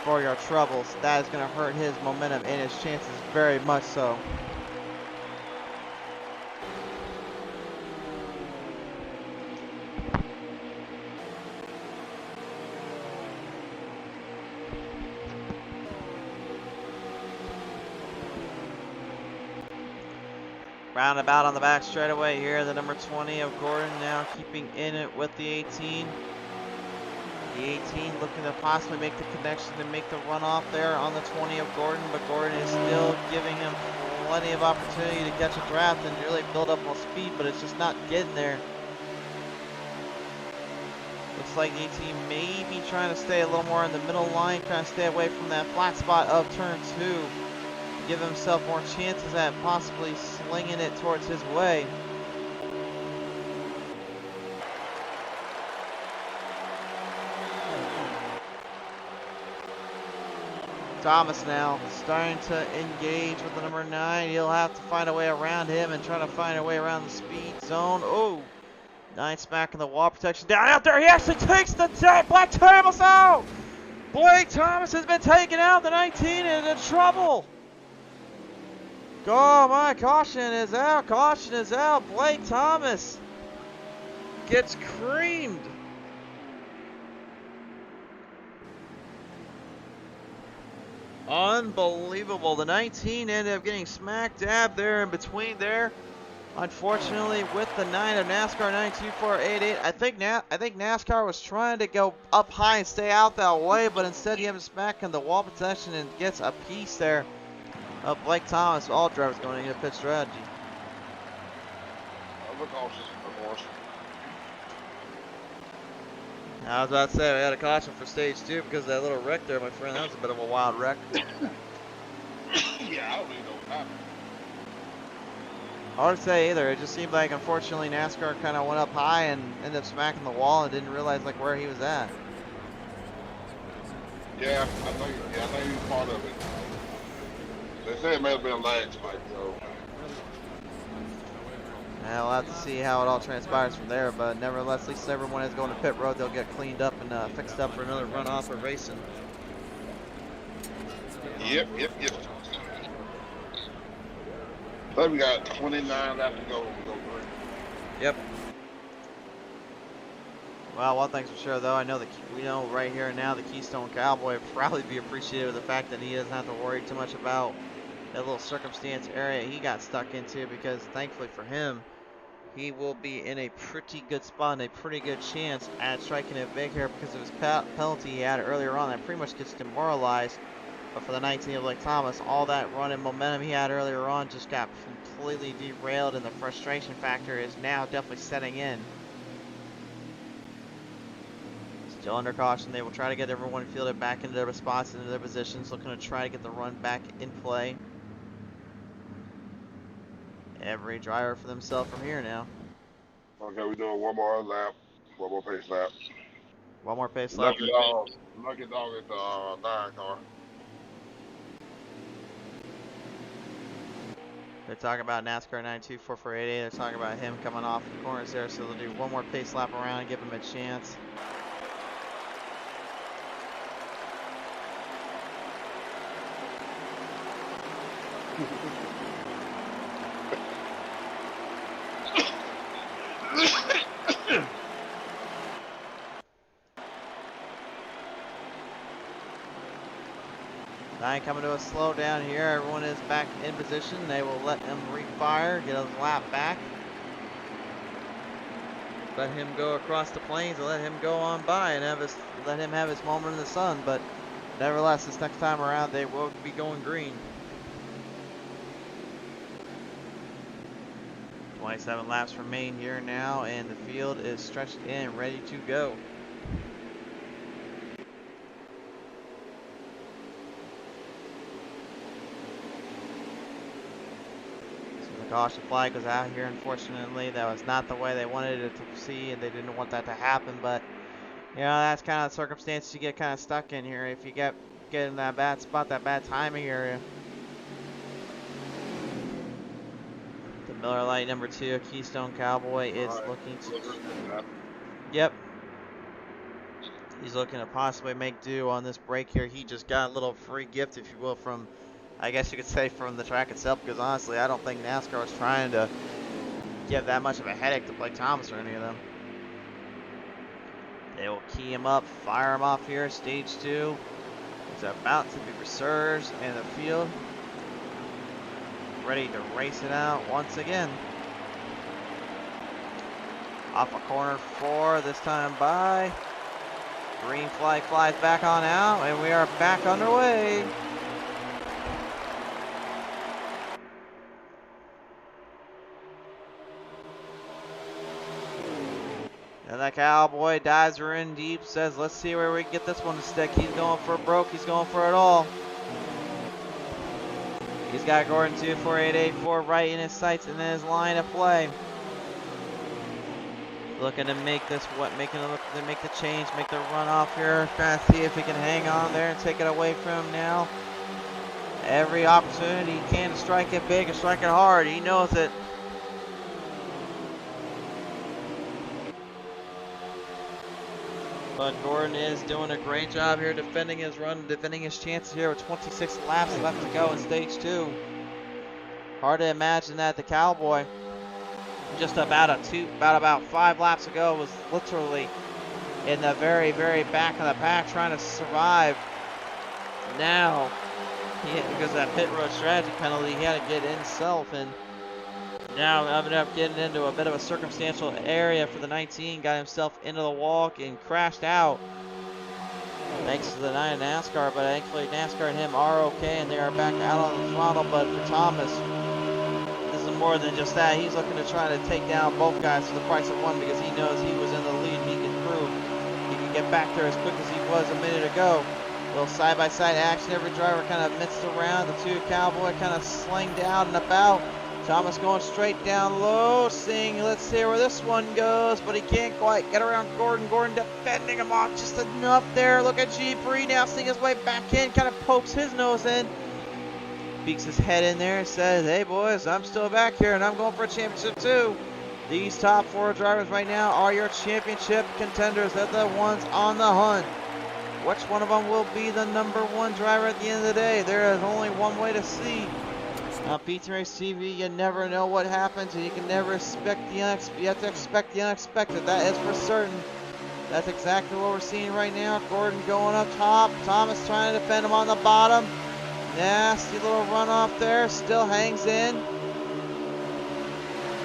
for your troubles. That is going to hurt his momentum and his chances very much so. Roundabout on the back straightaway here, the number 20 of Gordon now keeping in it with the 18. The 18 looking to possibly make the connection and make the runoff there on the 20 of Gordon, but Gordon is still giving him plenty of opportunity to catch a draft and really build up on speed, but it's just not getting there. Looks like 18 may be trying to stay a little more in the middle line, trying to stay away from that flat spot of turn 2. Give himself more chances at possibly slinging it towards his way. Thomas now starting to engage with the number 9. He'll have to find a way around him and try to find a way around the speed zone. Oh, 9 smacking the wall protection down out there. He actually takes the Blake Thomas out. Blake Thomas has been taken out. The 19 into trouble. Oh my, caution is out. Caution is out. Blake Thomas gets creamed. Unbelievable. The 19 ended up getting smack dab there in between there. Unfortunately, with the 9 of NASCAR 92488, I think NASCAR was trying to go up high and stay out that way, but instead he ends up smacking the wall protection and gets a piece there of Blake Thomas. All drivers going into pit strategy. Look cautious, of course. I was about to say, we had a caution for stage 2 because of that little wreck there, my friend. That was a bit of a wild wreck. Yeah, I don't really know what happened. Hard to say either. It just seemed like, unfortunately, NASCAR kind of went up high and ended up smacking the wall and didn't realize like where he was at. Yeah, I think he was part of it. They say it may have been a lag spike, so. Yeah, we'll have to see how it all transpires from there, but nevertheless, at least everyone is going to pit road. They'll get cleaned up and fixed up for another runoff or racing. Yep. So we got 29 left to go. Yep. Well, one thing's for sure, though, we know right here and now the Keystone Cowboy will probably be appreciative of the fact that he doesn't have to worry too much about that little circumstance area he got stuck into, because thankfully for him, he will be in a pretty good spot and a pretty good chance at striking it big here because of his penalty he had earlier on that pretty much gets demoralized. But for the 19 of Blake Thomas, all that run and momentum he had earlier on just got completely derailed, and the frustration factor is now definitely setting in. Still under caution. They will try to get everyone fielded back into their spots, into their positions, looking to try to get the run back in play. Every driver for themselves from here now. Okay, we're doing one more lap, one more pace lap. One more pace lap. Lucky dog at the 9 car. They're talking about NASCAR 92488. They're talking about him coming off the corners there, so they'll do one more pace lap around and give him a chance. Nine coming to a slow down here. Everyone is back in position. They will let him refire, get his lap back. Let him go across the plains and let him go on by and let him have his moment in the sun. But nevertheless, this next time around, they will be going green. 27 laps remain here now, and the field is stretched in, ready to go. Caution flag goes out here. Unfortunately, that was not the way they wanted it to see, and they didn't want that to happen. But you know, that's kind of the circumstance you get kind of stuck in here if you get in that bad spot, that bad timing area. The Miller Lite number 2, Keystone Cowboy, is looking to. Yep. He's looking to possibly make do on this break here. He just got a little free gift, if you will, from, I guess you could say, from the track itself, because honestly, I don't think NASCAR was trying to give that much of a headache to Blake Thomas or any of them. They will key him up, fire him off here. Stage 2 is about to be resurged in the field. Ready to race it out once again. Off of corner 4, this time by Green flag flies back on out, and we are back underway. And that cowboy dives her in deep, says, let's see where we can get this one to stick. He's going for broke, he's going for it all. He's got Gordon 24884 right in his sights and in his line of play. Looking to make this make the change, make the run off here. Trying to see if he can hang on there and take it away from him now. Every opportunity he can to strike it big and strike it hard. He knows it. But Gordon is doing a great job here defending his run, defending his chances here with 26 laps left to go in stage 2. Hard to imagine that the cowboy just about 5 laps ago was literally in the very, very back of the pack trying to survive. Now, because of that pit road strategy penalty, he had to get himself, and now ended up getting into a bit of a circumstantial area for the 19, got himself into the walk and crashed out. Thanks to the 9 NASCAR, but thankfully NASCAR and him are okay, and they are back out on the throttle. But for Thomas, this is more than just that. He's looking to try to take down both guys for the price of one, because he knows he was in the lead and he can prove he can get back there as quick as he was a minute ago. A little side-by-side action. Every driver kind of mixed around. The two cowboy kind of slinged out and about. Thomas going straight down low, seeing, let's see where this one goes, but he can't quite get around Gordon. Gordon defending him off just enough there. Look at G3 now seeing his way back in, kind of pokes his nose in. Peeks his head in there and says, hey boys, I'm still back here and I'm going for a championship too. These top 4 drivers right now are your championship contenders. They're the ones on the hunt. Which one of them will be the #1 driver at the end of the day? There is only one way to see. On Pizza Race TV, you never know what happens, and you can never expect the unexpected. You have to expect the unexpected. That is for certain. That's exactly what we're seeing right now. Gordon going up top. Thomas trying to defend him on the bottom. Nasty little runoff there. Still hangs in.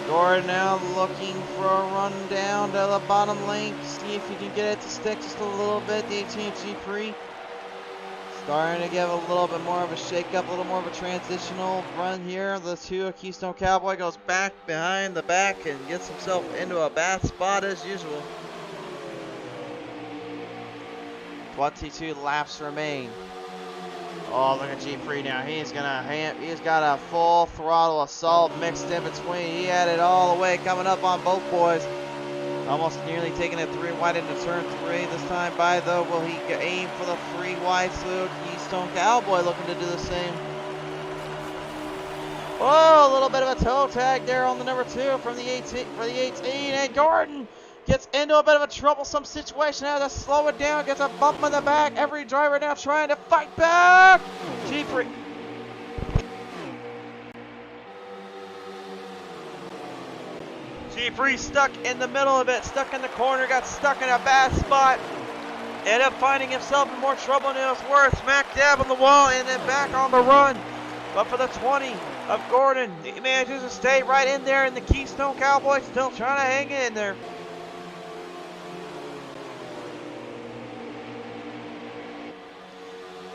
Gordon now looking for a run down to the bottom lane. See if he can get it to stick just a little bit. The 18 G3. Starting to give a little bit more of a shake-up, a little more of a transitional run here. The 2 Keystone Cowboy goes back behind the back and gets himself into a bad spot as usual. 22 laps remain. Oh, look at G3 now. He's got a full throttle assault mixed in between. He had it all the way coming up on both boys. Almost nearly taking it 3 wide into turn 3 this time by, though. Will he aim for the 3 wide slope? Keystone Cowboy looking to do the same. Oh, a little bit of a toe tag there on the #2 from the 18 for the 18, and Gordon gets into a bit of a troublesome situation. Has to slow it down, gets a bump in the back. Every driver now trying to fight back. G3. G3 stuck in the middle of it, stuck in the corner, got stuck in a bad spot. Ended up finding himself in more trouble than it was worth. Smack dab on the wall and then back on the run. But for the 20 of Gordon, he manages to stay right in there, and the Keystone Cowboy still trying to hang in there.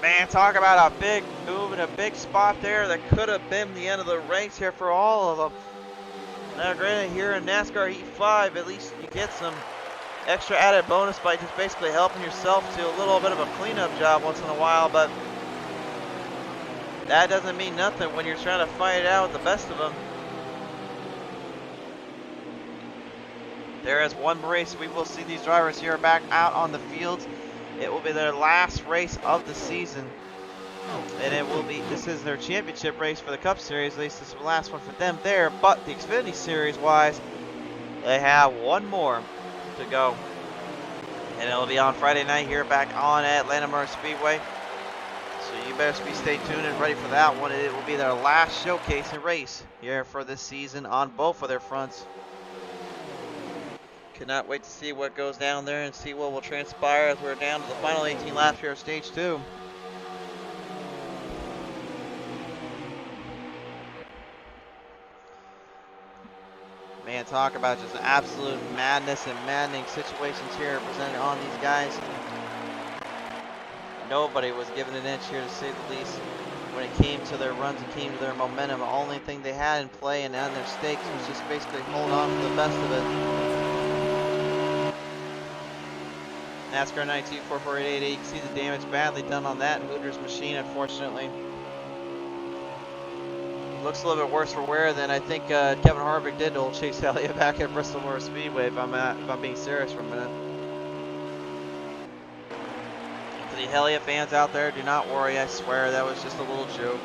Man, talk about a big move and a big spot there that could have been the end of the race here for all of them. Now granted, here in NASCAR Heat 5, at least you get some extra added bonus by just basically helping yourself to a little bit of a cleanup job once in a while, but that doesn't mean nothing when you're trying to fight it out with the best of them. There is one race we will see these drivers here back out on the field. It will be their last race of the season. And it will be, this is their championship race for the Cup Series. At least this is the last one for them there. But the Xfinity Series wise, they have one more to go. And it'll be on Friday night here back on Atlanta Motor Speedway. So you better stay tuned and ready for that one. It will be their last showcase and race here for this season on both of their fronts. Cannot wait to see what goes down there and see what will transpire as we're down to the final 18 laps here of stage 2. Man, talk about just absolute madness and maddening situations here presented on these guys. Nobody was given an inch here, to say the least. When it came to their runs, it came to their momentum. The only thing they had in play and on their stakes was just basically hold on to the best of it. NASCAR 924488, you can see the damage badly done on that Hooters machine, unfortunately. Looks a little bit worse for wear than I think Kevin Harvick did to old Chase Elliott back at Bristol Motor Speedway, if I'm being serious for a minute. To the Elliott fans out there, do not worry, I swear that was just a little joke.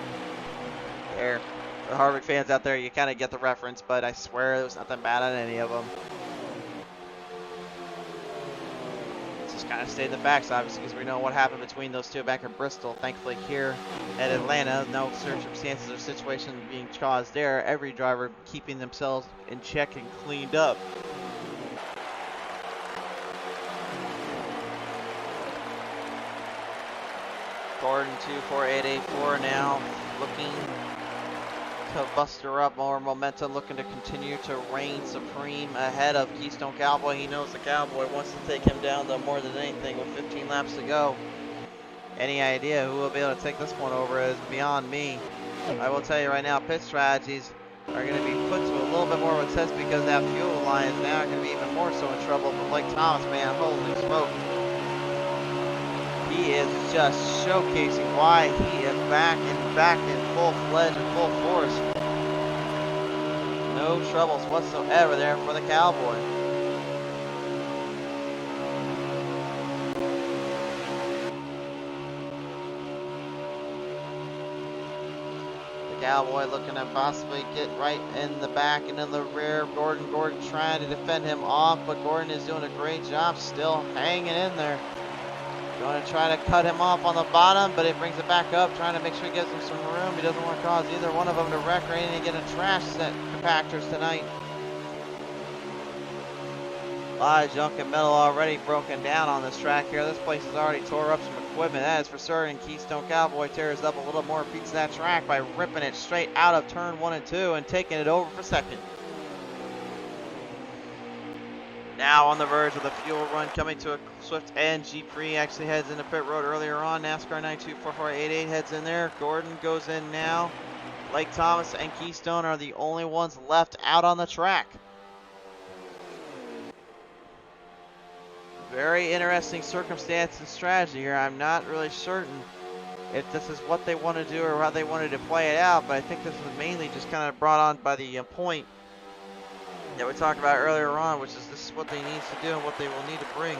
There. The Harvick fans out there, you kind of get the reference, but I swear there was nothing bad on any of them. Just kind of stayed the facts, obviously, because we know what happened between those two back in Bristol. Thankfully here at Atlanta, no circumstances or situation being caused there. Every driver keeping themselves in check and cleaned up. Gordon 24884 now looking to buster up more momentum, looking to continue to reign supreme ahead of Keystone Cowboy. He knows the Cowboy wants to take him down to more than anything with 15 laps to go. Any idea who will be able to take this one over is beyond me. I will tell you right now, pit strategies are going to be put to a little bit more of a test because that fuel line is now going to be even more so in trouble for Blake Thomas, man. Holy smoke. He is just showcasing why he is back in full-fledged and full force. No troubles whatsoever there for the Cowboy. The Cowboy looking to possibly get right in the back and in the rear. Gordon trying to defend him off, but Gordon is doing a great job still hanging in there. Going to try to cut him off on the bottom, but it brings it back up, trying to make sure he gives him some room. He doesn't want to cause either one of them to wreck or anything to get a trash set compactors tonight. A lot of junk and metal already broken down on this track here. This place has already tore up some equipment, that is for certain. Keystone Cowboy tears up a little more piece of that track by ripping it straight out of turn 1 and 2 and taking it over for second. Now on the verge of the fuel run, coming to a swift end. G3 actually heads into pit road earlier on. NASCAR 924488 heads in there. Gordon goes in now. Blake Thomas and Keystone are the only ones left out on the track. Very interesting circumstance and strategy here. I'm not really certain if this is what they want to do or how they wanted to play it out, but I think this was mainly just kind of brought on by the point that we talked about earlier on, which is this is what they need to do and what they will need to bring.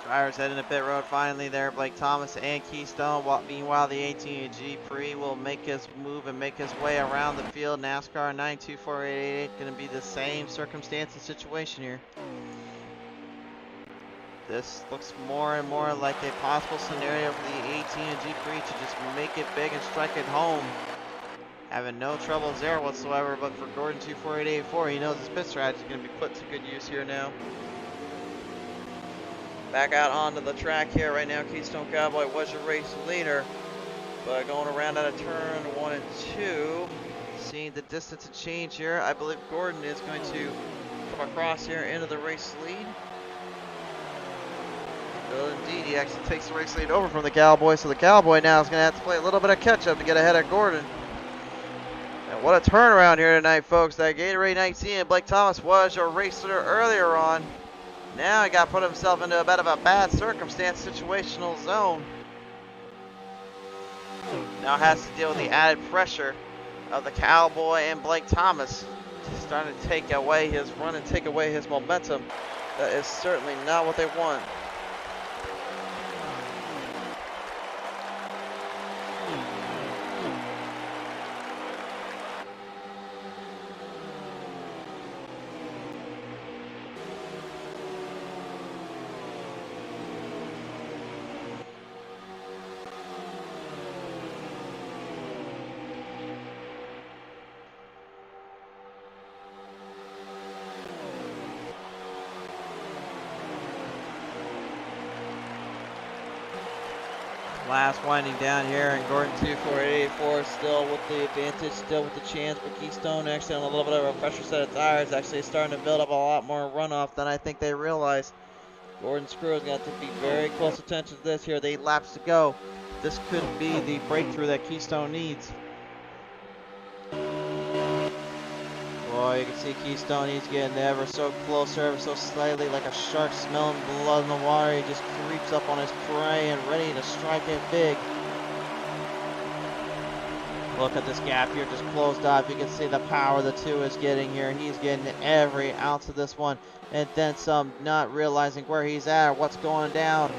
Drivers heading to pit road finally there. Blake Thomas and Keystone. Meanwhile, the AT&G Pre will make his move and make his way around the field. NASCAR 924888 going to be the same circumstance and situation here. This looks more and more like a possible scenario for the AT&G Pre to just make it big and strike it home. Having no troubles there whatsoever, but for Gordon 24884, he knows his pit strategy is going to be put to good use here now. Back out onto the track here right now. Keystone Cowboy was your race leader, but going around out of turn 1 and 2, seeing the distance change here, I believe Gordon is going to come across here into the race lead. Well, indeed, he actually takes the race lead over from the Cowboy, so the Cowboy now is going to have to play a little bit of catch-up to get ahead of Gordon. And what a turnaround here tonight, folks. That Gatorade 19, Blake Thomas was your race leader earlier on. Now he got put himself into a bit of a bad circumstance, situational zone. Now has to deal with the added pressure of the Cowboy and Blake Thomas. Starting to take away his run and take away his momentum. That is certainly not what they want. Last winding down here, and Gordon 24884 still with the advantage, still with the chance, but Keystone actually on a little bit of a fresher set of tires, actually starting to build up a lot more runoff than I think they realized. Gordon's crew has got to be very close attention to this here. With 8 laps to go. This could be the breakthrough that Keystone needs. Boy, you can see Keystone, he's getting ever so closer, ever so slightly, like a shark smelling blood in the water. He just creeps up on his prey and ready to strike it big. Look at this gap here, just closed off. You can see the power the two is getting here. He's getting every ounce of this one, and then some, not realizing where he's at or what's going down.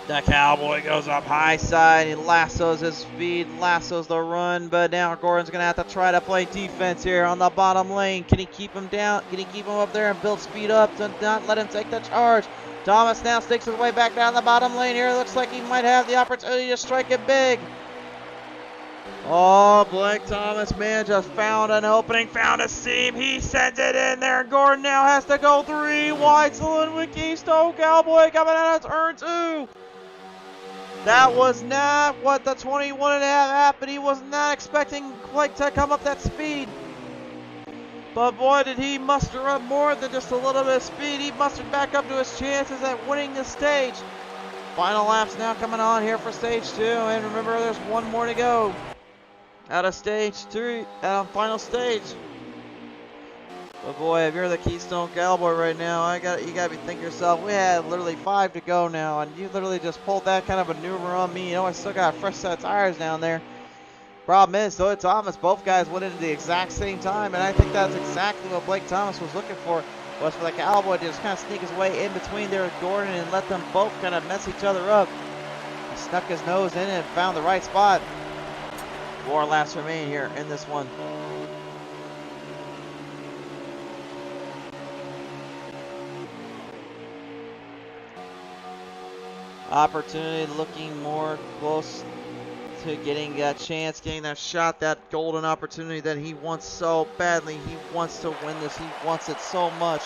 The Cowboy goes up high side. He lassos his speed, lassos the run, but now Gordon's going to have to try to play defense here on the bottom lane. Can he keep him down? Can he keep him up there and build speed up to not let him take the charge? Thomas now sticks his way back down the bottom lane here. Looks like he might have the opportunity to strike it big. Oh, Blake Thomas, man, just found an opening, found a seam. He sends it in there. Gordon now has to go 3 wide saloon with Keystone Cowboy coming out of turn 2. That was not what the 21.5 happened. He was not expecting Blake to come up that speed. But boy, did he muster up more than just a little bit of speed. He mustered back up to his chances at winning the stage. Final laps now coming on here for stage 2. And remember, there's one more to go out of stage 3, out of final stage. But boy, if you're the Keystone Cowboy right now, you gotta be thinking to yourself, we had literally 5 to go now, and you literally just pulled that kind of a maneuver on me. You know, I still got a fresh set of tires down there. Problem is, so did Thomas. Both guys went into the exact same time, and I think that's exactly what Blake Thomas was looking for, was for the Cowboy to just kind of sneak his way in between there with Gordon and let them both kind of mess each other up. He snuck his nose in and found the right spot. 4 laps remain here in this one. Opportunity looking more close to getting that chance, getting that shot, that golden opportunity that he wants so badly. He wants to win this. He wants it so much.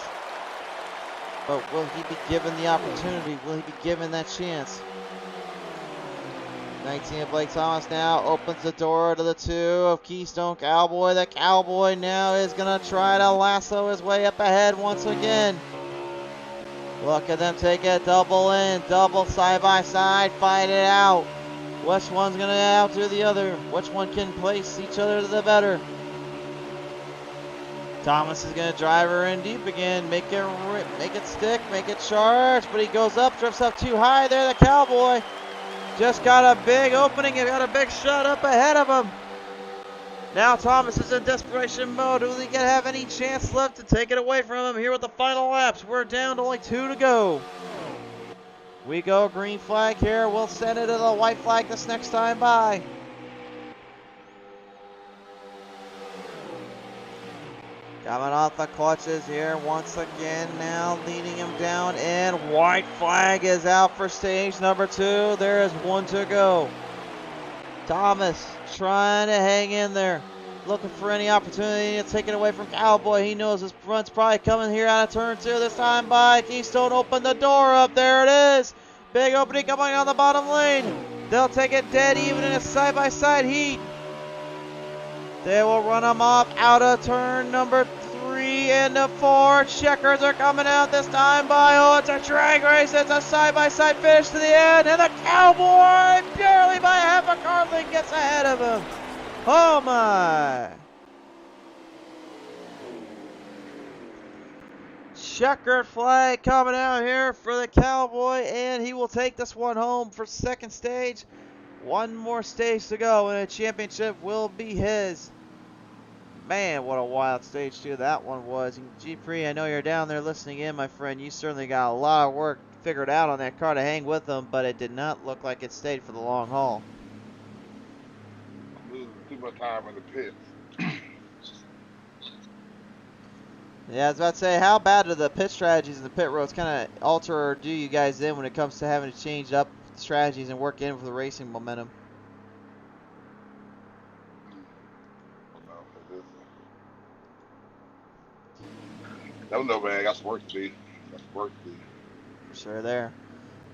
But will he be given the opportunity? Will he be given that chance? 19 of Blake Thomas now opens the door to the 2 of Keystone Cowboy. The Cowboy now is going to try to lasso his way up ahead once again. Look at them take it double in, double side by side, fight it out. Which one's going to outdo the other? Which one can place each other to the better? Thomas is going to drive her in deep again, make it stick, make it charge, but he goes up, drifts up too high there, the Cowboy. Just got a big opening, he got a big shot up ahead of him. Now Thomas is in desperation mode. Will he have any chance left to take it away from him here with the final laps? We're down to only 2 to go. We go green flag here. We'll send it to the white flag this next time by. Coming off the clutches here once again, now leading him down, and white flag is out for stage number 2. There is 1 to go. Thomas trying to hang in there, looking for any opportunity to take it away from Cowboy. He knows his front's probably coming here out of turn 2 this time by. Keystone opened the door up. There it is. Big opening coming on the bottom lane. They'll take it dead even in a side-by-side heat. They will run them off out of turn number 3 into 4. Checkers are coming out this time by. Oh, it's a drag race. It's a side-by-side finish to the end. And the Cowboy, barely by half a car length, gets ahead of him. Oh, my. Checkered flag coming out here for the Cowboy, and he will take this one home for second stage. 1 more stage to go, and a championship will be his. Man, what a wild stage 2 that one was. And G-Pre, I know you're down there listening in, my friend. You certainly got a lot of work figured out on that car to hang with them, but it did not look like it stayed for the long haul. I'm losing too much time in the pits. Yeah, I was about to say, how bad do the pit strategies and the pit roads kind of alter or do you guys in when it comes to having to change up strategies and work in for the racing momentum? No, man, I got some work to do. For sure there.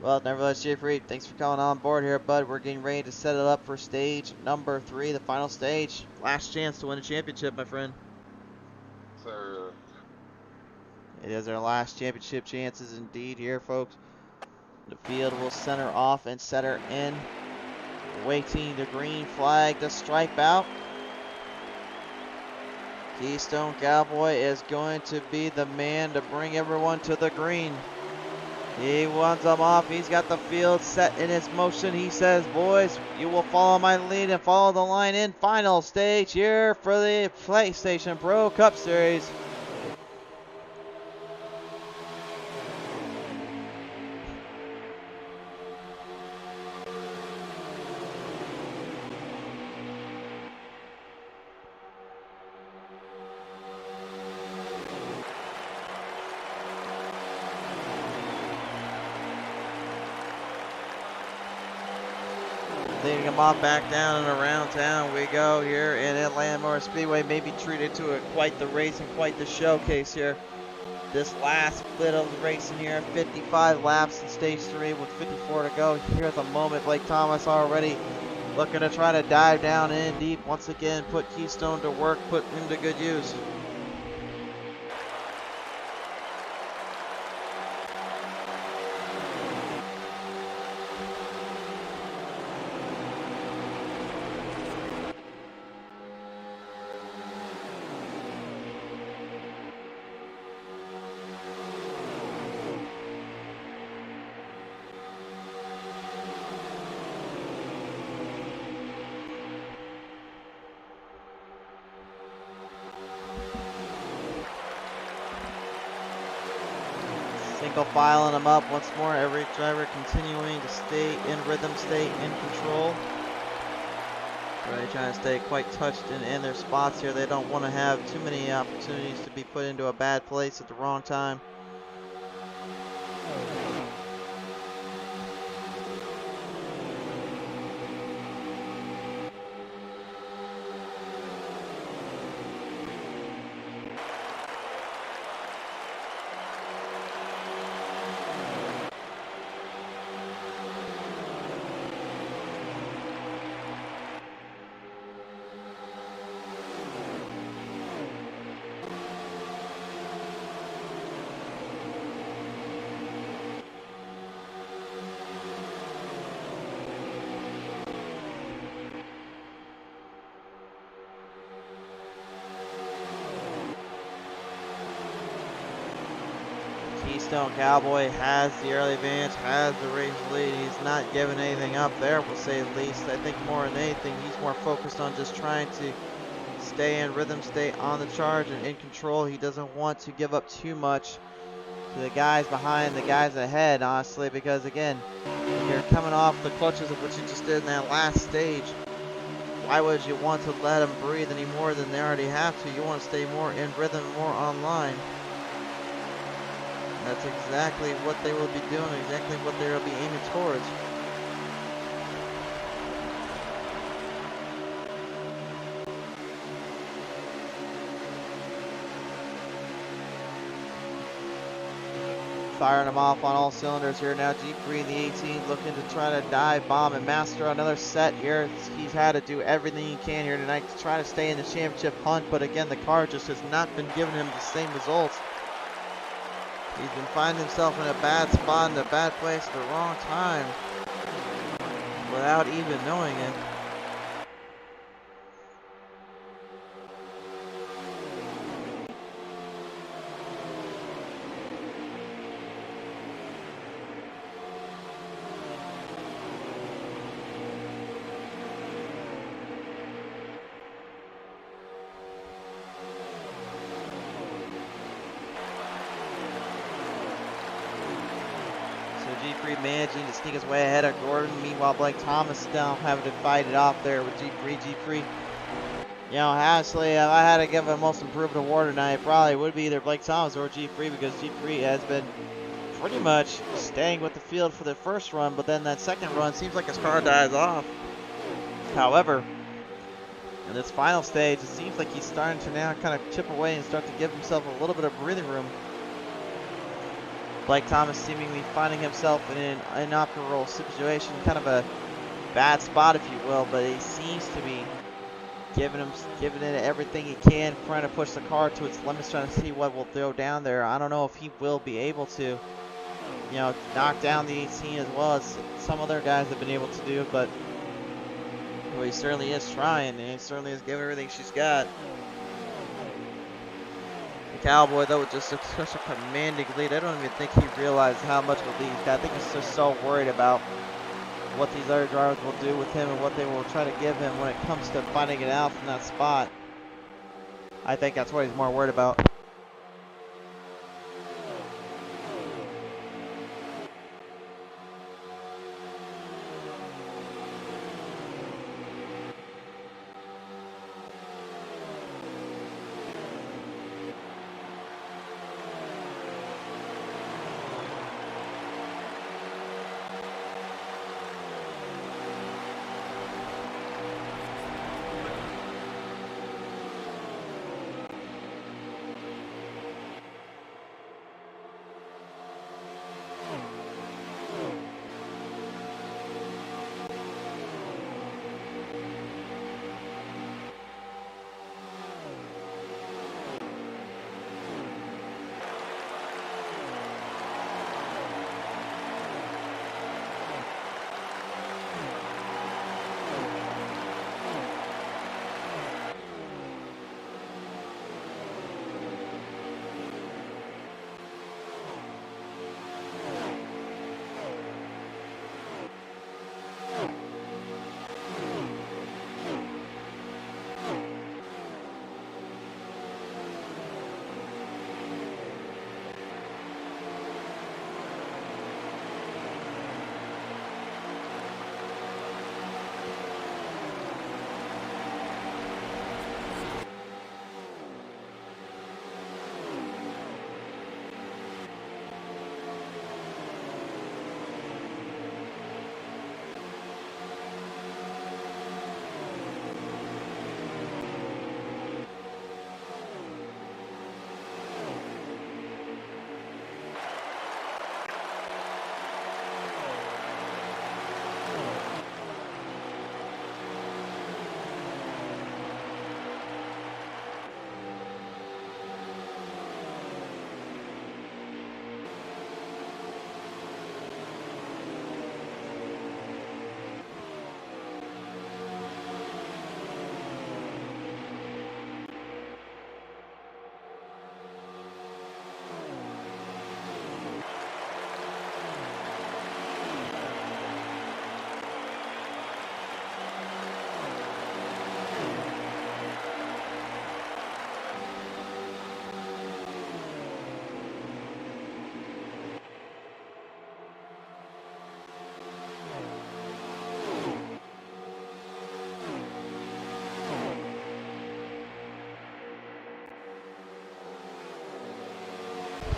Well, nevertheless, Jeffrey, thanks for coming on board here, bud. We're getting ready to set it up for stage number 3, the final stage. Last chance to win a championship, my friend. Sir. It is our last championship chances indeed here, folks. The field will center off and center in. Waiting the green flag to stripe out. Keystone Cowboy is going to be the man to bring everyone to the green. He wants them off. He's got the field set in its motion. He says, boys, you will follow my lead and follow the line in final stage here for the PlayStation Pro Cup Series. Leading them off back down and around town we go here in Atlanta Motor Speedway. Maybe treated to quite the race and quite the showcase here. This last bit of racing here, 55 laps in stage 3 with 54 to go. Here at the moment, Blake Thomas already looking to try to dive down in deep. Once again, put Keystone to work, put him to good use. Single filing them up once more. Every driver continuing to stay in rhythm, stay in control. Really trying to stay quite touched in their spots here. They don't want to have too many opportunities to be put into a bad place at the wrong time. Keystone Cowboy has the early advantage, has the race lead. He's not giving anything up there, we'll say at least. I think more than anything, he's more focused on just trying to stay in rhythm, stay on the charge and in control. He doesn't want to give up too much to the guys behind, the guys ahead, honestly, because again, you're coming off the clutches of what you just did in that last stage. Why would you want to let them breathe any more than they already have to? You want to stay more in rhythm, more online. That's exactly what they will be doing, exactly what they will be aiming towards. Firing them off on all cylinders here now. G3 the 18 looking to try to dive bomb and master another set here. He's had to do everything he can here tonight to try to stay in the championship hunt, but again, the car just has not been giving him the same results. He's been finding himself in a bad spot, in a bad place at the wrong time, without even knowing it. G3 managing to sneak his way ahead of Gordon. Meanwhile, Blake Thomas still having to fight it off there with G3. G3, you know, honestly, if I had to give a most improved award tonight, it probably would be either Blake Thomas or G3, because G3 has been pretty much staying with the field for the first run, but then that second run seems like his car dies off. However, in this final stage, it seems like he's starting to now kind of chip away and start to give himself a little bit of breathing room. Blake Thomas seemingly finding himself in an inoperable situation, kind of a bad spot, if you will, but he seems to be giving it everything he can, trying to push the car to its limits, trying to see what will throw down there. I don't know if he will be able to, you know, knock down the 18 as well as some other guys have been able to do, but well, he certainly is trying, and he certainly is giving everything she's got. The Cowboy, though, with just such a commanding lead. I don't even think he realized how much of a lead he's got. I think he's just so worried about what these other drivers will do with him and what they will try to give him when it comes to finding it out from that spot. I think that's what he's more worried about.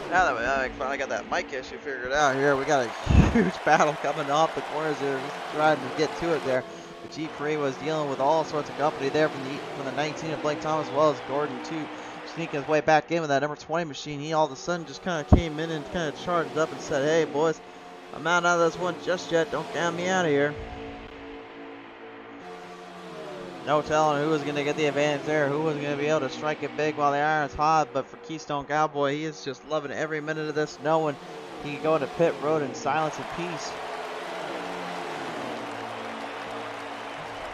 Now that we finally got that mic issue figured out here, we got a huge battle coming off the corners there, just trying to get to it there. The G3 was dealing with all sorts of company there from the 19 of Blake Thomas, as well as Gordon too, sneaking his way back in with that number 20 machine. He all of a sudden just kind of came in and kind of charged up and said, "Hey boys, I'm not out of this one just yet. Don't count me out of here." No telling who was going to get the advantage there, who was going to be able to strike it big while the iron's hot, but for Keystone Cowboy, he is just loving every minute of this, knowing he can go into pit road in silence and peace.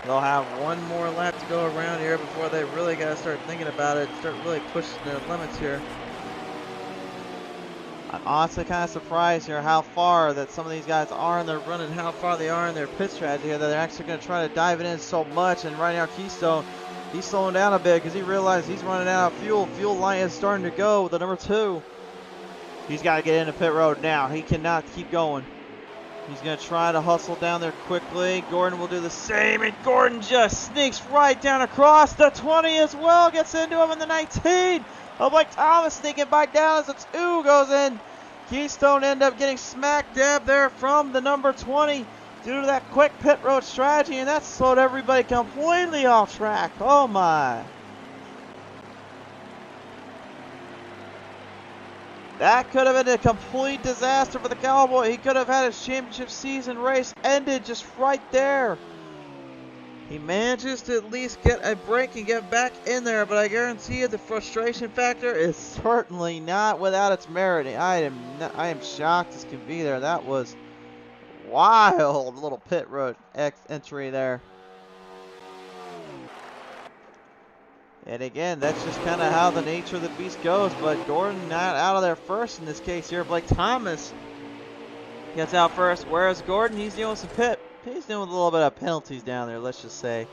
They'll have one more lap to go around here before they really got to start thinking about it, start really pushing the limits here. I'm honestly kind of surprised here how far that some of these guys are in their run and how far they are in their pit strategy here, that they're actually going to try to dive it in so much. And right now Keystone, he's slowing down a bit because he realized he's running out of fuel. Fuel line is starting to go with the number 2. He's got to get into pit road now. He cannot keep going. He's going to try to hustle down there quickly. Gordon will do the same, and Gordon just sneaks right down across the 20 as well. Gets into him in the 19. Oh, Blake Thomas sneaking back down as the 2 goes in. Keystone end up getting smack dab there from the number 20 due to that quick pit road strategy, and that slowed everybody completely off track. Oh my. That could have been a complete disaster for the Cowboy. He could have had his championship season race ended just right there. He manages to at least get a break and get back in there, but I guarantee you the frustration factor is certainly not without its merit. I am shocked as can be there. That was wild little pit road entry there. And again, that's just kind of how the nature of the beast goes. But Gordon not out of there first in this case here. Blake Thomas gets out first. Whereas Gordon, he's dealing with some he's dealing with a little bit of penalties down there, let's just say.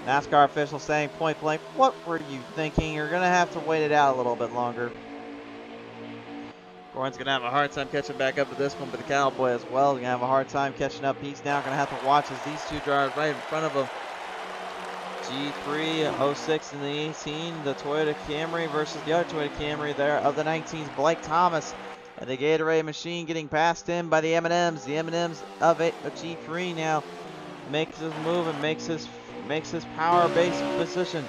NASCAR official saying point blank, what were you thinking? You're going to have to wait it out a little bit longer. Gordon's going to have a hard time catching back up to this one, but the Cowboy as well is going to have a hard time catching up. He's now going to have to watch as these two drivers right in front of him. G3, 06 and the 18, the Toyota Camry versus the other Toyota Camry there of the 19s, Blake Thomas. And the Gatorade machine getting passed in by the M&Ms. The M&Ms of G3 now makes his move and makes his power-based position.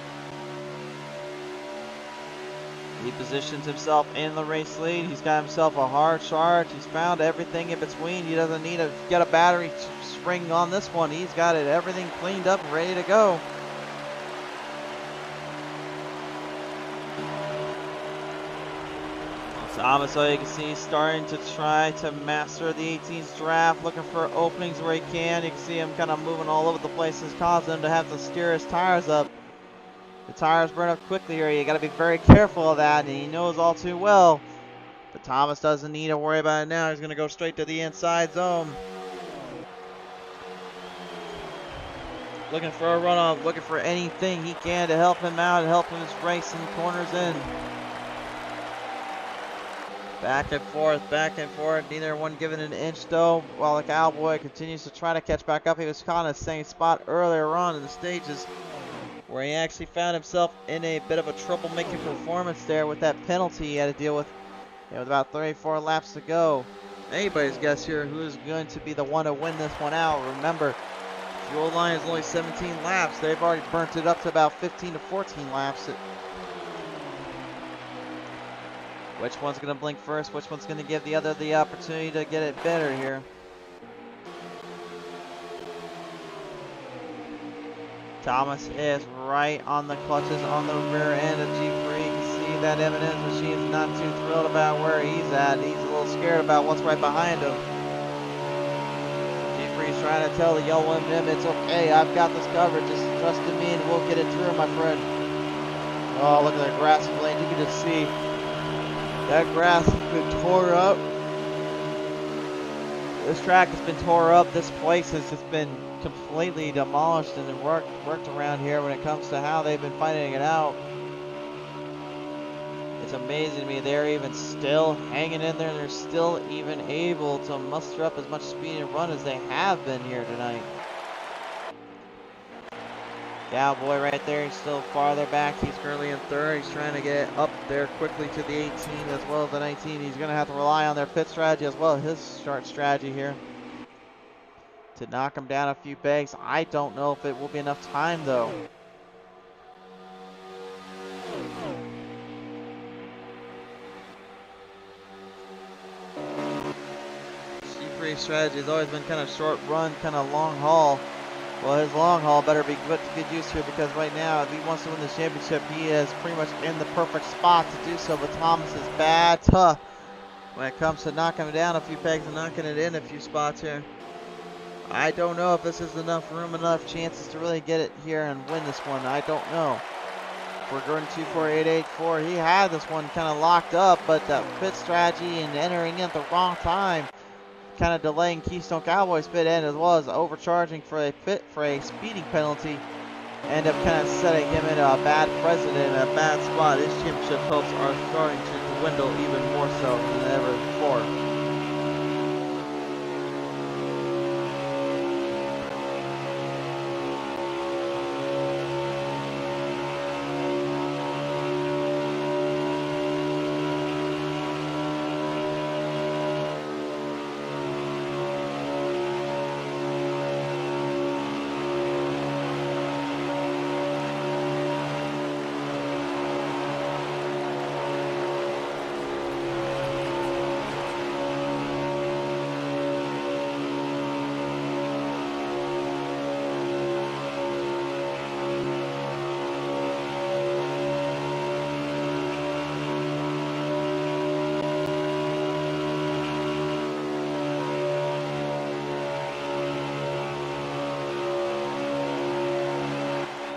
He positions himself in the race lead. He's got himself a hard charge. He's found everything in between. He doesn't need to get a battery spring on this one. He's got it everything cleaned up and ready to go. Thomas, so you can see, starting to try to master the 18's draft, looking for openings where he can. You can see him kind of moving all over the place, causing him to have to steer his tires up. The tires burn up quickly here. You got to be very careful of that, and he knows all too well. But Thomas doesn't need to worry about it now. He's going to go straight to the inside zone. Looking for a runoff, looking for anything he can to help him out and help him race some corners in. Back and forth, neither one giving an inch though, while the Cowboy continues to try to catch back up. He was caught in the same spot earlier on in the stages where he actually found himself in a bit of a troublemaking performance there with that penalty he had to deal with. With about 34 laps to go. Anybody's guess here who's going to be the one to win this one out. Remember, fuel line is only 17 laps. They've already burnt it up to about 15 to 14 laps. Which one's going to blink first? Which one's going to give the other the opportunity to get it better here? Thomas is right on the clutches on the rear end of G3. You can see that M&M's machine is not too thrilled about where he's at. He's a little scared about what's right behind him. G3's trying to tell the yellow M&M, it's okay, I've got this covered. Just trust in me and we'll get it through, my friend. Oh, look at the grassy lane. You can just see that grass has been tore up. This track has been tore up. This place has just been completely demolished and worked around here when it comes to how they've been fighting it out. It's amazing to me they're even still hanging in there. They're still even able to muster up as much speed and run as they have been here tonight. Cowboy right there, he's still farther back. He's currently in third. He's trying to get up there quickly to the 18 as well as the 19. He's going to have to rely on their pit strategy as well as his start strategy here to knock him down a few pegs. I don't know if it will be enough time though. G3 strategy has always been kind of short run, kind of long haul. Well, his long haul better be good to get used to, because right now, if he wants to win the championship, he is pretty much in the perfect spot to do so. But Thomas is bad tough when it comes to knocking him down a few pegs and knocking it in a few spots here. I don't know if this is enough room, enough chances to really get it here and win this one. I don't know. For Gordon 24884, he had this one kind of locked up, but that pit strategy and entering in at the wrong time, kind of delaying Keystone Cowboys pit end as well as overcharging for a speeding penalty, end up kind of setting him in a bad precedent, a bad spot. His championship hopes are starting to dwindle even more so than ever before.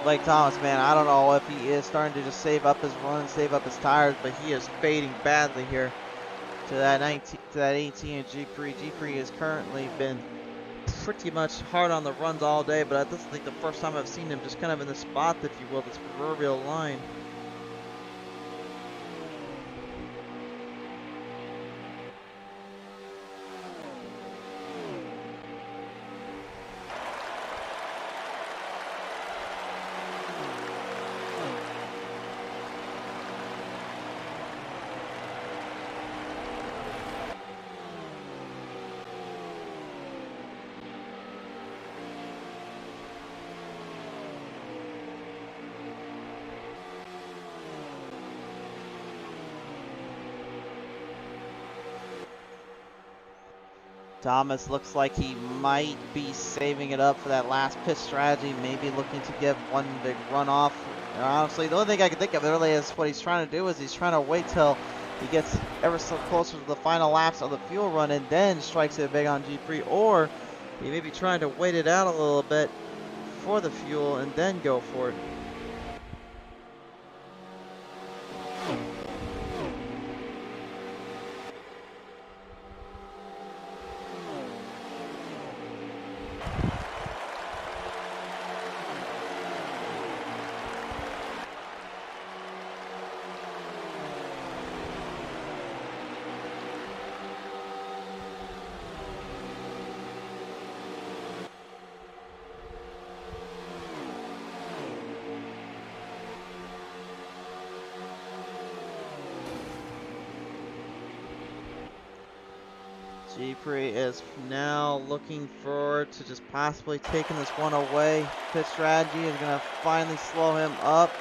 Blake Thomas, man, I don't know if he is starting to just save up his run, save up his tires, but he is fading badly here to that 19, to that 18 and G3. G3 has currently been pretty much hard on the runs all day, but this is like the first time I've seen him just kind of in the spot, if you will, this proverbial line. Thomas looks like he might be saving it up for that last pit strategy, maybe looking to get one big run off. And honestly, the only thing I can think of really is what he's trying to do is he's trying to wait till he gets ever so closer to the final laps of the fuel run and then strikes it big on G3, or he may be trying to wait it out a little bit for the fuel and then go for it. G3 is now looking forward to just possibly taking this one away. Pit strategy is going to finally slow him up.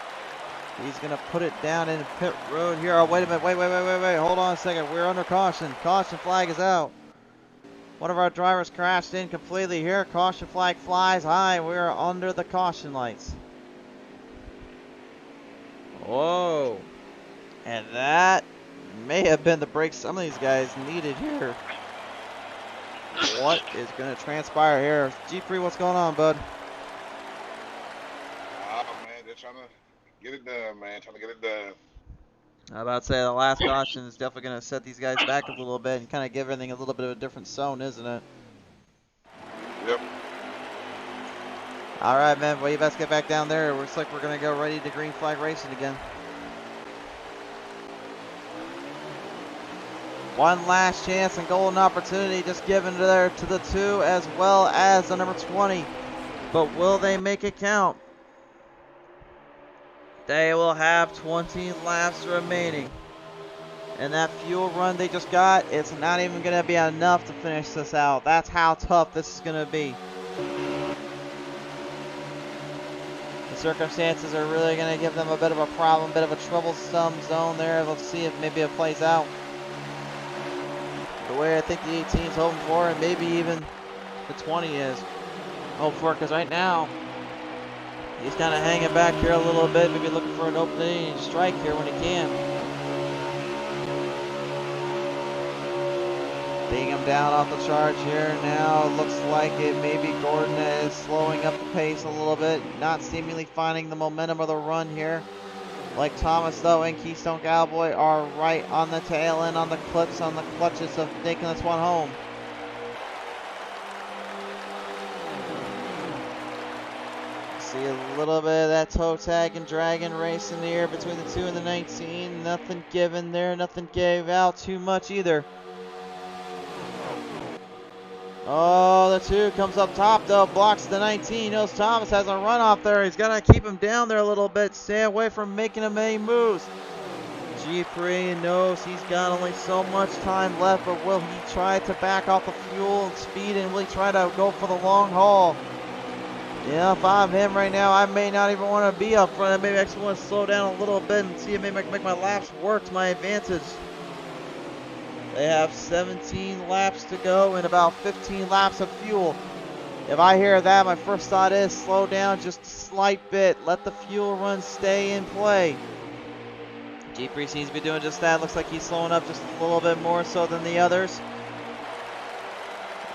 He's going to put it down in pit road here. Oh, wait a minute. Wait. Hold on a second. We're under caution. Caution flag is out. One of our drivers crashed in completely here. Caution flag flies high. We are under the caution lights. Whoa. And that may have been the break some of these guys needed here. What is going to transpire here? G3, what's going on, bud? Oh, man, they're trying to get it done, man. Trying to get it done. I about to say the last caution is definitely going to set these guys back a little bit and kind of give everything a little bit of a different zone, isn't it? Yep. All right, man. Well, you best get back down there. It looks like we're going to go ready to green flag racing again. One last chance and golden opportunity just given there to the 2 as well as the number 20. But will they make it count? They will have 20 laps remaining. And that fuel run they just got, it's not even going to be enough to finish this out. That's how tough this is going to be. The circumstances are really going to give them a bit of a problem, a bit of a troublesome zone there. Let's see if maybe it plays out the way I think the 18's hoping for, and maybe even the 20 is hoping for, because right now he's kind of hanging back here a little bit, maybe looking for an opening strike here when he can. Taking him down off the charge here now. It looks like it maybe Gordon is slowing up the pace a little bit, not seemingly finding the momentum of the run here. Like Thomas, though, and Keystone Cowboy are right on the tail end, on the clips, on the clutches of taking this one home. See a little bit of that toe tag and dragon race in the air between the 2 and the 19. Nothing given there, nothing gave out too much either. Oh, the 2 comes up top, though, blocks the 19. He knows Thomas has a run off there. He's got to keep him down there a little bit. Stay away from making him any moves. G3 knows he's got only so much time left, but will he try to back off the fuel and speed, and will he try to go for the long haul? Yeah, if I'm him right now, I may not even want to be up front. Maybe I actually want to slow down a little bit and see if maybe I can make my laps work to my advantage. They have 17 laps to go and about 15 laps of fuel. If I hear that, my first thought is slow down just a slight bit. Let the fuel run stay in play. G3 seems to be doing just that. Looks like he's slowing up just a little bit more so than the others.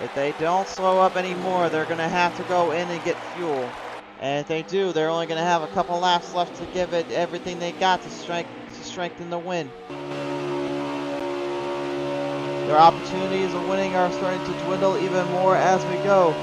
If they don't slow up anymore, they're going to have to go in and get fuel. And if they do, they're only going to have a couple laps left to give it everything they got to strengthen the win. Their opportunities of winning are starting to dwindle even more as we go.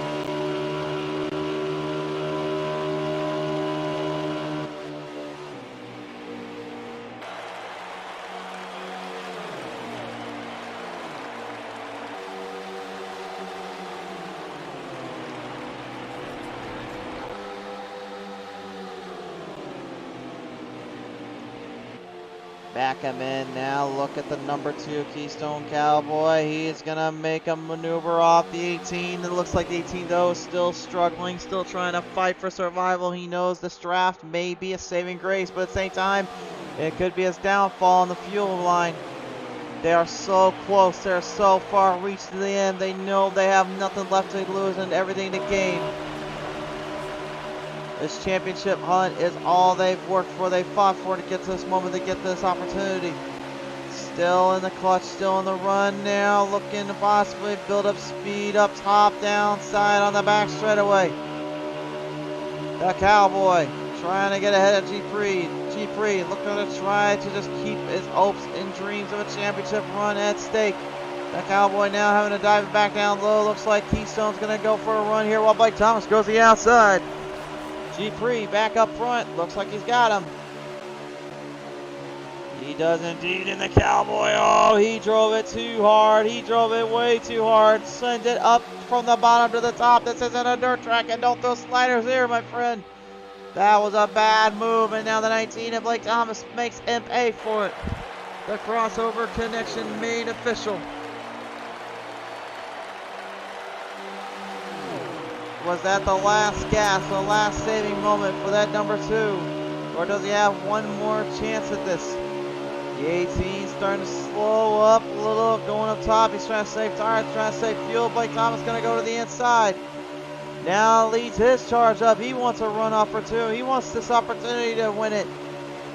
Back him in now. Look at the number 2 Keystone Cowboy. He is going to make a maneuver off the 18. It looks like the 18 though is still struggling, still trying to fight for survival. He knows this draft may be a saving grace, but at the same time, it could be his downfall on the fuel line. They are so close. They're so far reached to the end. They know they have nothing left to lose and everything to gain. This championship hunt is all they've worked for, they fought for to get to this moment, to get this opportunity. Still in the clutch, still in the run now, looking to possibly build up speed up top, downside on the back straightaway. The Cowboy trying to get ahead of G3. G3 looking to try to just keep his hopes and dreams of a championship run at stake. The Cowboy now having to dive it back down low. Looks like Keystone's going to go for a run here while Blake Thomas goes to the outside. G3 back up front. Looks like he's got him. He does indeed in the Cowboy. Oh, he drove it too hard. He drove it way too hard. Sends it up from the bottom to the top. This isn't a dirt track, and don't throw sliders here, my friend. That was a bad move, and now the 19 of Blake Thomas makes him pay for it. The crossover connection made official. Was that the last gasp, the last saving moment for that number 2? Or does he have one more chance at this? The 18 starting to slow up a little, going up top. He's trying to save tires, trying to save fuel. Blake Thomas going to go to the inside. Now leads his charge up. He wants a runoff for 2. He wants this opportunity to win it.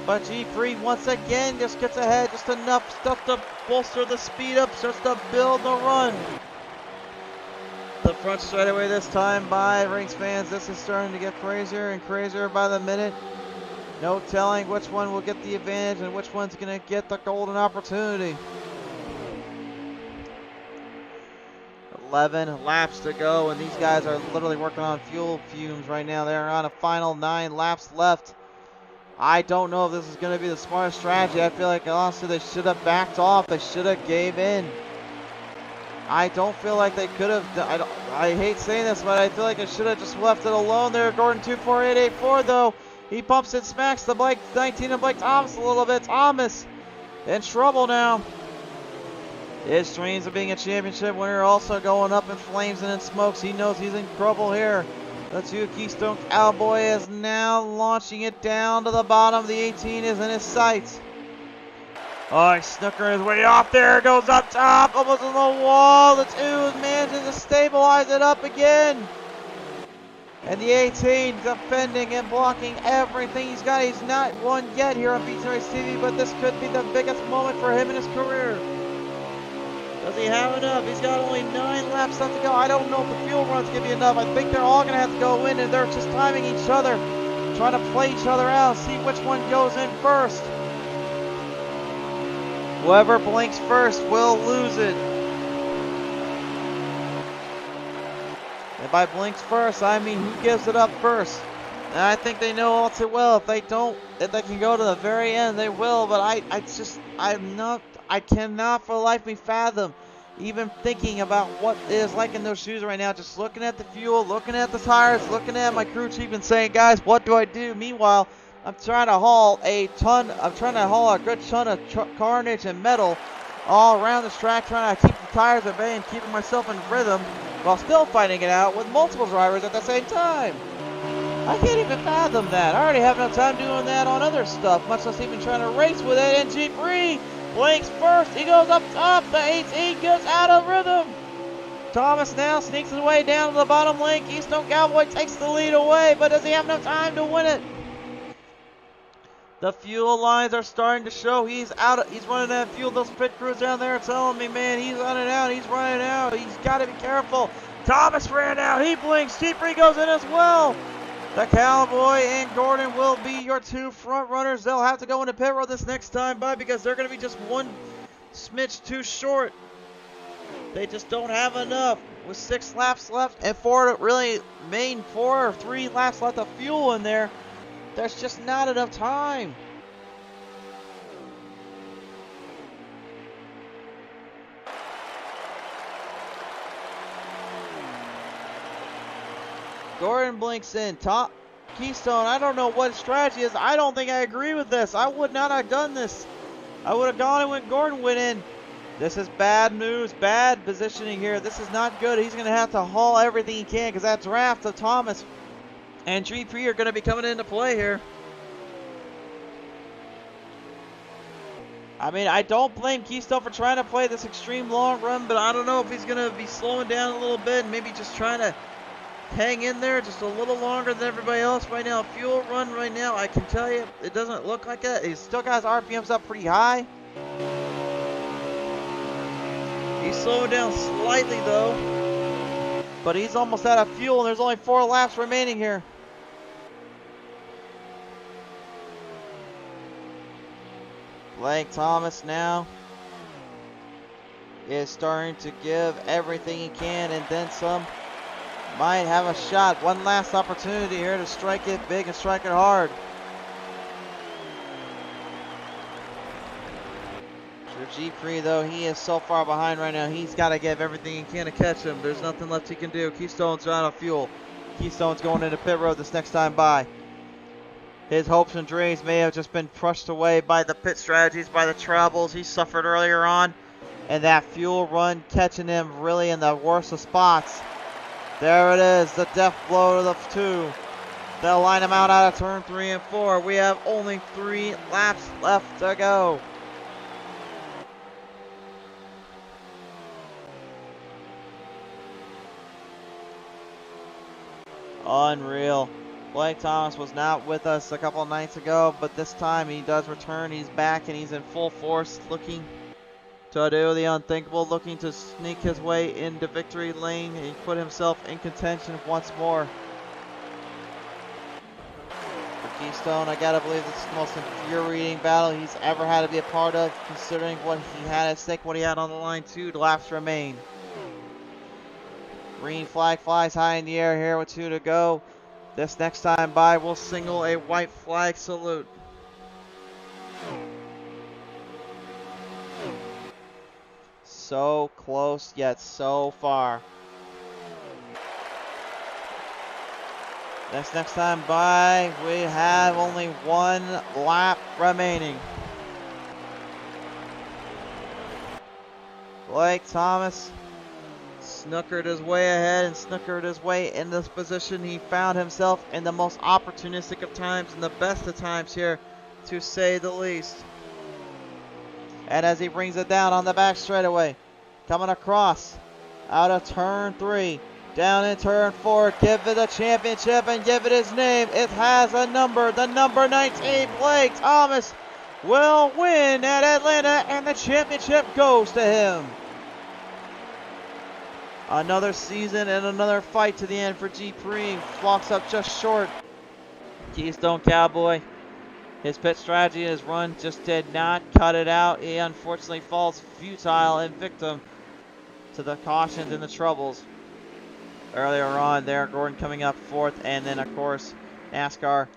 But G3 once again just gets ahead, just enough stuff to bolster the speed up, starts to build the run. The front straightaway this time by Rings fans. This is starting to get crazier and crazier by the minute. No telling which one will get the advantage and which one's going to get the golden opportunity. 11 laps to go, and these guys are literally working on fuel fumes right now. They're on a final 9 laps left. I don't know if this is going to be the smartest strategy. I feel like honestly they should have backed off. They should have gave in. I don't feel like they could have. I hate saying this, but I feel like they should have just left it alone there. Gordon 24884 though. He bumps and smacks the Blake 19 and Blake Thomas a little bit. Thomas in trouble now. His dreams of being a championship winner also going up in flames and in smokes. He knows he's in trouble here. The 2 Keystone Cowboy is now launching it down to the bottom. The 18 is in his sights. Oh, he snooker his way off there. Goes up top, almost on the wall. The 2 is managing to stabilize it up again. And the 18 defending and blocking everything he's got. He's not won yet here on Beats and Race TV, but this could be the biggest moment for him in his career. Does he have enough? He's got only 9 laps left to go. I don't know if the fuel run's going to be enough. I think they're all going to have to go in, and they're just timing each other, trying to play each other out, see which one goes in first. Whoever blinks first will lose it. And by blinks first, I mean who gives it up first. And I think they know all too well. If they don't, if they can go to the very end, they will. But I cannot for the life of me fathom even thinking about what it is like in those shoes right now. Just looking at the fuel, looking at the tires, looking at my crew chief and saying, guys, what do I do? Meanwhile, I'm trying to haul a good ton of carnage and metal all around this track, trying to keep the tires at bay and keeping myself in rhythm while still fighting it out with multiple drivers at the same time. I can't even fathom that. I already have enough time doing that on other stuff, much less even trying to race with it. And G3 blinks first. He goes up top. The 18 gets out of rhythm. Thomas now sneaks his way down to the bottom lane. Keystone Cowboy takes the lead away, but does he have enough time to win it? The fuel lines are starting to show. He's running out of fuel. Those pit crews down there are telling me, man, he's running out. He's running out. He's got to be careful. Thomas ran out. He blinks. G3 goes in as well. The Cowboy and Gordon will be your two front runners. They'll have to go into pit road this next time by because they're going to be just one smidge too short. They just don't have enough with 6 laps left and 4 or 3 laps left of fuel in there. There's just not enough time. Gordon blinks in. Top Keystone, I don't know what strategy is. I don't think I agree with this. I would not have done this. I would have gone in when Gordon went in. This is bad news, bad positioning here. This is not good. He's going to have to haul everything he can because that draft of Thomas and GP are going to be coming into play here. I mean, I don't blame Keystone for trying to play this extreme long run, but I don't know if he's going to be slowing down a little bit and maybe just trying to hang in there just a little longer than everybody else right now. Fuel run right now, I can tell you, it doesn't look like it. He's still got his RPMs up pretty high. He's slowing down slightly though, but he's almost out of fuel and there's only 4 laps remaining here. Blake Thomas now is starting to give everything he can and then some. Might have a shot. One last opportunity here to strike it big and strike it hard. For G3 though, he is so far behind right now. He's got to give everything he can to catch him. There's nothing left he can do. Keystone's out of fuel. Keystone's going into pit road this next time by. His hopes and dreams may have just been crushed away by the pit strategies, by the troubles he suffered earlier on. And that fuel run catching him really in the worst of spots. There it is, the death blow to the 2. They'll line him out of turn 3 and 4. We have only 3 laps left to go. Unreal. Blake Thomas was not with us a couple of nights ago, but this time he does return. He's back and he's in full force looking to do the unthinkable, looking to sneak his way into victory lane and put himself in contention once more. For Keystone, I gotta believe this is the most infuriating battle he's ever had to be a part of, considering what he had at stake, what he had on the line. 2 laps remain. Green flag flies high in the air here with 2 to go. This next time by, we'll single a white flag salute. So close, yet so far. This next time by, we have only 1 lap remaining. Blake Thomas snookered his way ahead and snookered his way in this position. He found himself in the most opportunistic of times and the best of times here, to say the least. And as he brings it down on the back straightaway, coming across out of turn 3, down in turn 4, give it a championship and give it his name. It has a number, the number 19, Blake Thomas will win at Atlanta, and the championship goes to him. Another season and another fight to the end for G3. Walks up just short. Keystone Cowboy, his pit strategy and his run just did not cut it out. He unfortunately falls futile and victim to the cautions and the troubles. Earlier on there, Gordon coming up 4th, and then of course NASCAR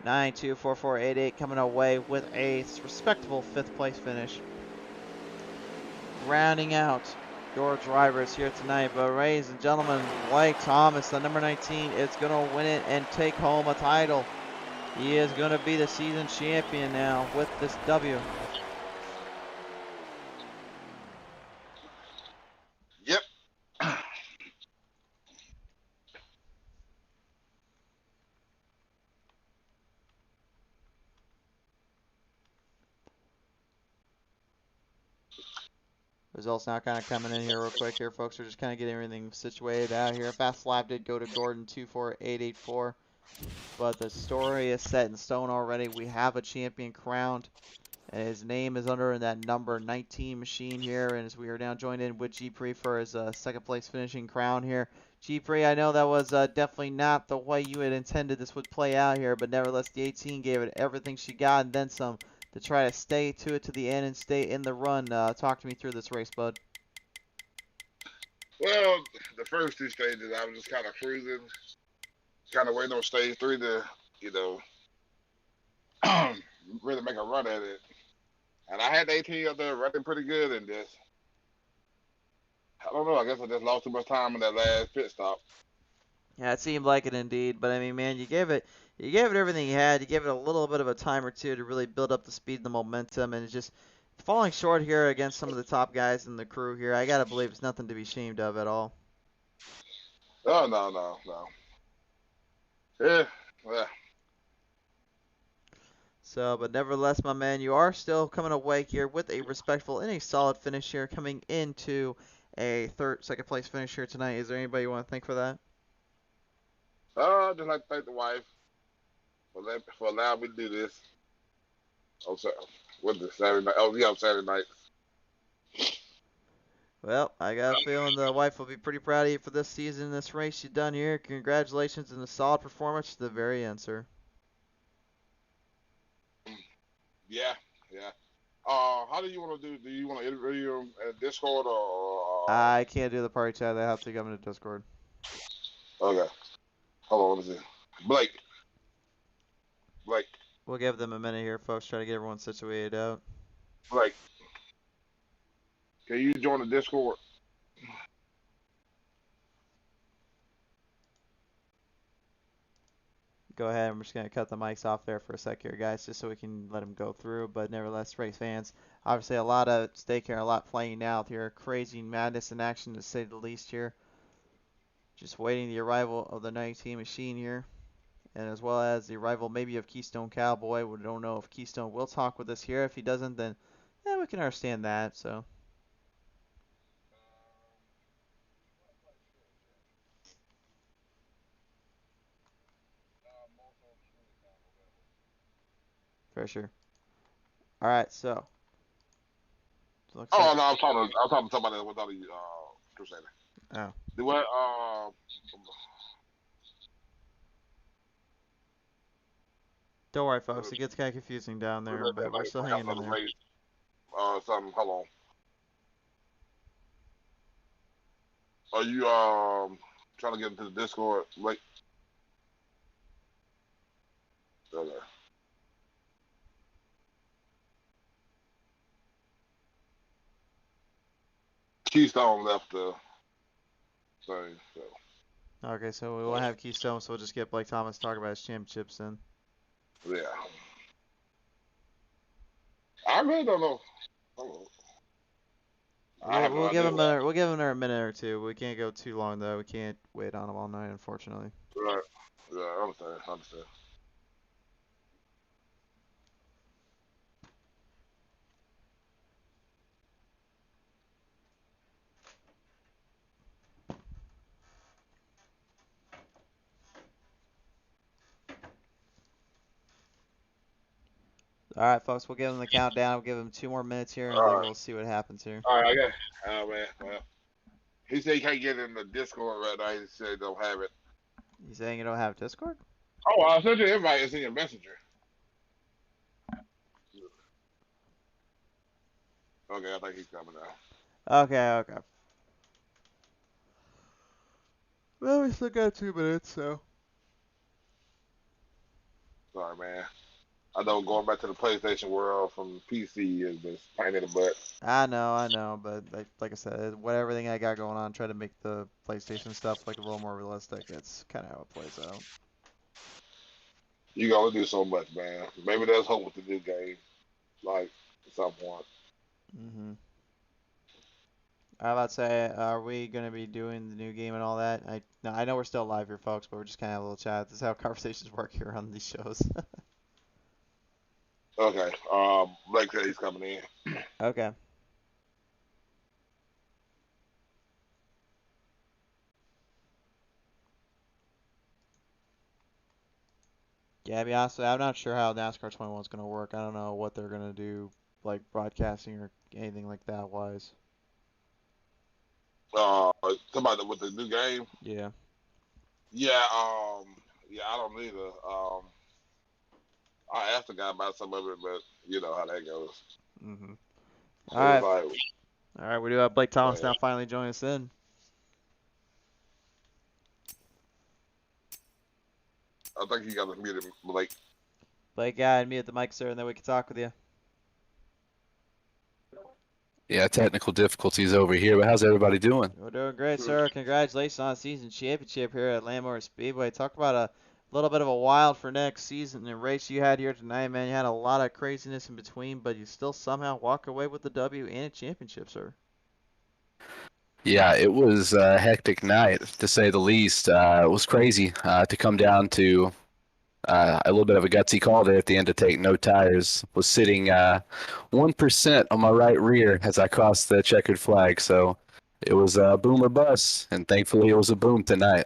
924488 coming away with a respectable 5th place finish. Rounding out your drivers here tonight, but ladies and gentlemen, Blake Thomas, the number 19, is going to win it and take home a title. He is going to be the season champion now with this W. Yep. Results now kind of coming in here real quick here, folks. We're just kind of getting everything situated out here. Fast lap did go to Gordon 24884, but the story is set in stone already. We have a champion crowned, and his name is under that number 19 machine here. And as we are now joined in with G Pre for his 2nd place finishing crown here, G3, I know that was definitely not the way you had intended this would play out here, but nevertheless, the 18 gave it everything she got and then some to try to stay to it to the end and stay in the run. Talk to me through this race, bud. Well, the first two stages, I was just kind of cruising, kind of waiting on stage three to, you know, really make a run at it. And I had the 18 up there running pretty good, and just, I don't know, I guess I just lost too much time in that last pit stop. Yeah, it seemed like it indeed, but I mean, man, you gave it everything you had. You gave it a little bit of a time or two to really build up the speed and the momentum, and it's just falling short here against some of the top guys in the crew here. I gotta believe it's nothing to be ashamed of at all. Oh, no, no, no. Yeah, yeah. So, but nevertheless, my man, you are still coming away here with a respectful and a solid finish here, coming into a second place finish here tonight. Is there anybody you want to thank for that? I'd just like to thank the wife for allowing me to do this. Oh, sorry. What the Saturday night? Oh, yeah, Saturday night. Well, I got a feeling the wife will be pretty proud of you for this season, this race you done here. Congratulations and a solid performance to the very end, sir. Yeah, yeah. How do you want to do? Do you want to interview him at Discord or? I can't do the party chat. They have to come into Discord. Okay. Hold on, let me see. Blake. Blake. We'll give them a minute here, folks. Try to get everyone situated out. Blake. Can you join the Discord? Go ahead. I'm just going to cut the mics off there for a sec here, guys, just so we can let them go through. But nevertheless, race fans, obviously a lot at stake here, a lot playing out here. Crazy madness in action, to say the least here. Just waiting the arrival of the 19 machine here, and as well as the arrival maybe of Keystone Cowboy. We don't know if Keystone will talk with us here. If he doesn't, then yeah, we can understand that. So. For sure. All right, so. Looks like. Oh no, I'm talking to somebody that was on the Crusader. Oh. Do what? Don't worry, folks. It gets kind of confusing down there, but we're still hanging in there. Race, something. Hold on. Are you trying to get into the Discord? Like, okay. Keystone left the thing. So. Okay, so we won't have Keystone, so we'll just get Blake Thomas to talk about his championships then. Yeah. I really don't know. We'll give him a minute or two. We can't go too long though. We can't wait on him all night, unfortunately. Right. Yeah, I understand. All right, folks. We'll give him the countdown. We'll give him 2 more minutes here, and then we'll see what happens here. All right, I got. Oh man, well, he said he can't get in the Discord right now. He said he don't have it. You saying you don't have Discord? Oh, I sent you an invite. It's in your messenger. Okay, I think he's coming now. Okay. Well, we still got 2 minutes, so. Sorry, man. I know going back to the PlayStation world from PC is just pain in the butt. I know, but like I said, what everything I got going on, try to make the PlayStation stuff like a little more realistic. It's kind of how it plays out. You can only do so much, man. Maybe there's hope with the new game, like at some point. I was about to say, are we gonna be doing the new game and all that? I know we're still live here, folks, but we're just kind of having a little chat. This is how conversations work here on these shows. Okay. Blake said he's coming in. Okay. Yeah, to be honest, I'm not sure how NASCAR 21 is gonna work. I don't know what they're gonna do, like broadcasting or anything like that wise. talking about with the new game. Yeah. Yeah, yeah, I don't either. I asked the guy about some of it, but you know how that goes. Mm-hmm. All So it's right. like, All right. We do have Blake Thomas man, now finally joining us in. I think he got us muted, Blake. Blake, yeah, and me at the mic, sir, and then we can talk with you. Yeah, technical difficulties over here, but how's everybody doing? We're doing great, sir. Congratulations on a season championship here at Landmore Speedway. Talk about a little bit of a wild for next season. The race you had here tonight, man, you had a lot of craziness in between, but you still somehow walk away with the W and a championship, sir. Yeah, it was a hectic night to say the least. It was crazy to come down to a little bit of a gutsy call there at the end to take no tires. Was sitting 1% on my right rear as I crossed the checkered flag, so it was a boom or bust, and thankfully it was a boom tonight.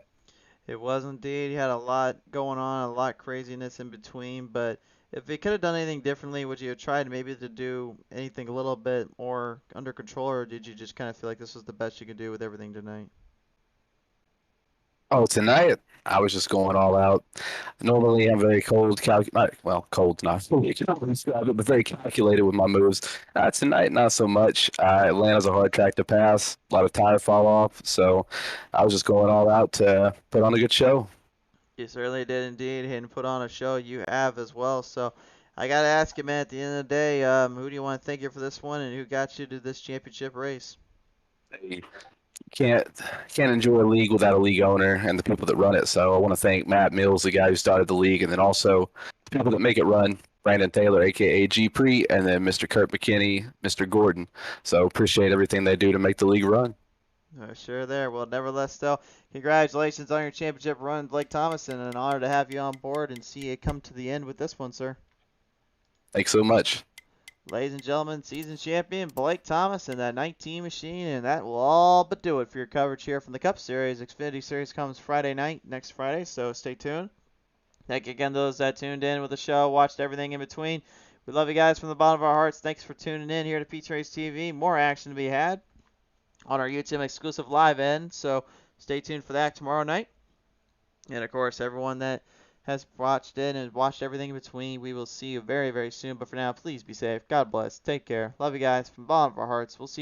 It was indeed. You had a lot going on, a lot of craziness in between, but if you could have done anything differently, would you have tried maybe to do anything a little bit more under control, or did you just kind of feel like this was the best you could do with everything tonight? Oh, tonight I was just going all out. Normally, I'm very well, cold, not fully describe it, but very calculated with my moves. Tonight, not so much. Atlanta's a hard track to pass, a lot of tire fall off, so I was just going all out to put on a good show. You certainly did indeed, and put on a show you have as well. So I got to ask you, man, at the end of the day, who do you want to thank you for this one, and who got you to this championship race? You can't can't enjoy a league without a league owner and the people that run it. So I want to thank Matt Mills, the guy who started the league, and then also the people that make it run. Brandon Taylor, aka G Pre, and then Mr. Kurt McKinney, Mr. Gordon. So appreciate everything they do to make the league run. Sure there. Well, nevertheless, still, congratulations on your championship run, Blake Thomason. An honor to have you on board and see it come to the end with this one, sir. Thanks so much. Ladies and gentlemen, season champion Blake Thomas and that 19 machine, and that will all but do it for your coverage here from the Cup Series. Xfinity Series comes Friday night, next Friday, so stay tuned. Thank you again to those that tuned in with the show, watched everything in between. We love you guys from the bottom of our hearts. Thanks for tuning in here to Pete's Race TV. More action to be had on our YouTube exclusive live end, so stay tuned for that tomorrow night. And of course, everyone that has watched it and watched everything in between, we will see you very, very soon. But for now, please be safe. God bless. Take care. Love you guys from the bottom of our hearts. We'll see you.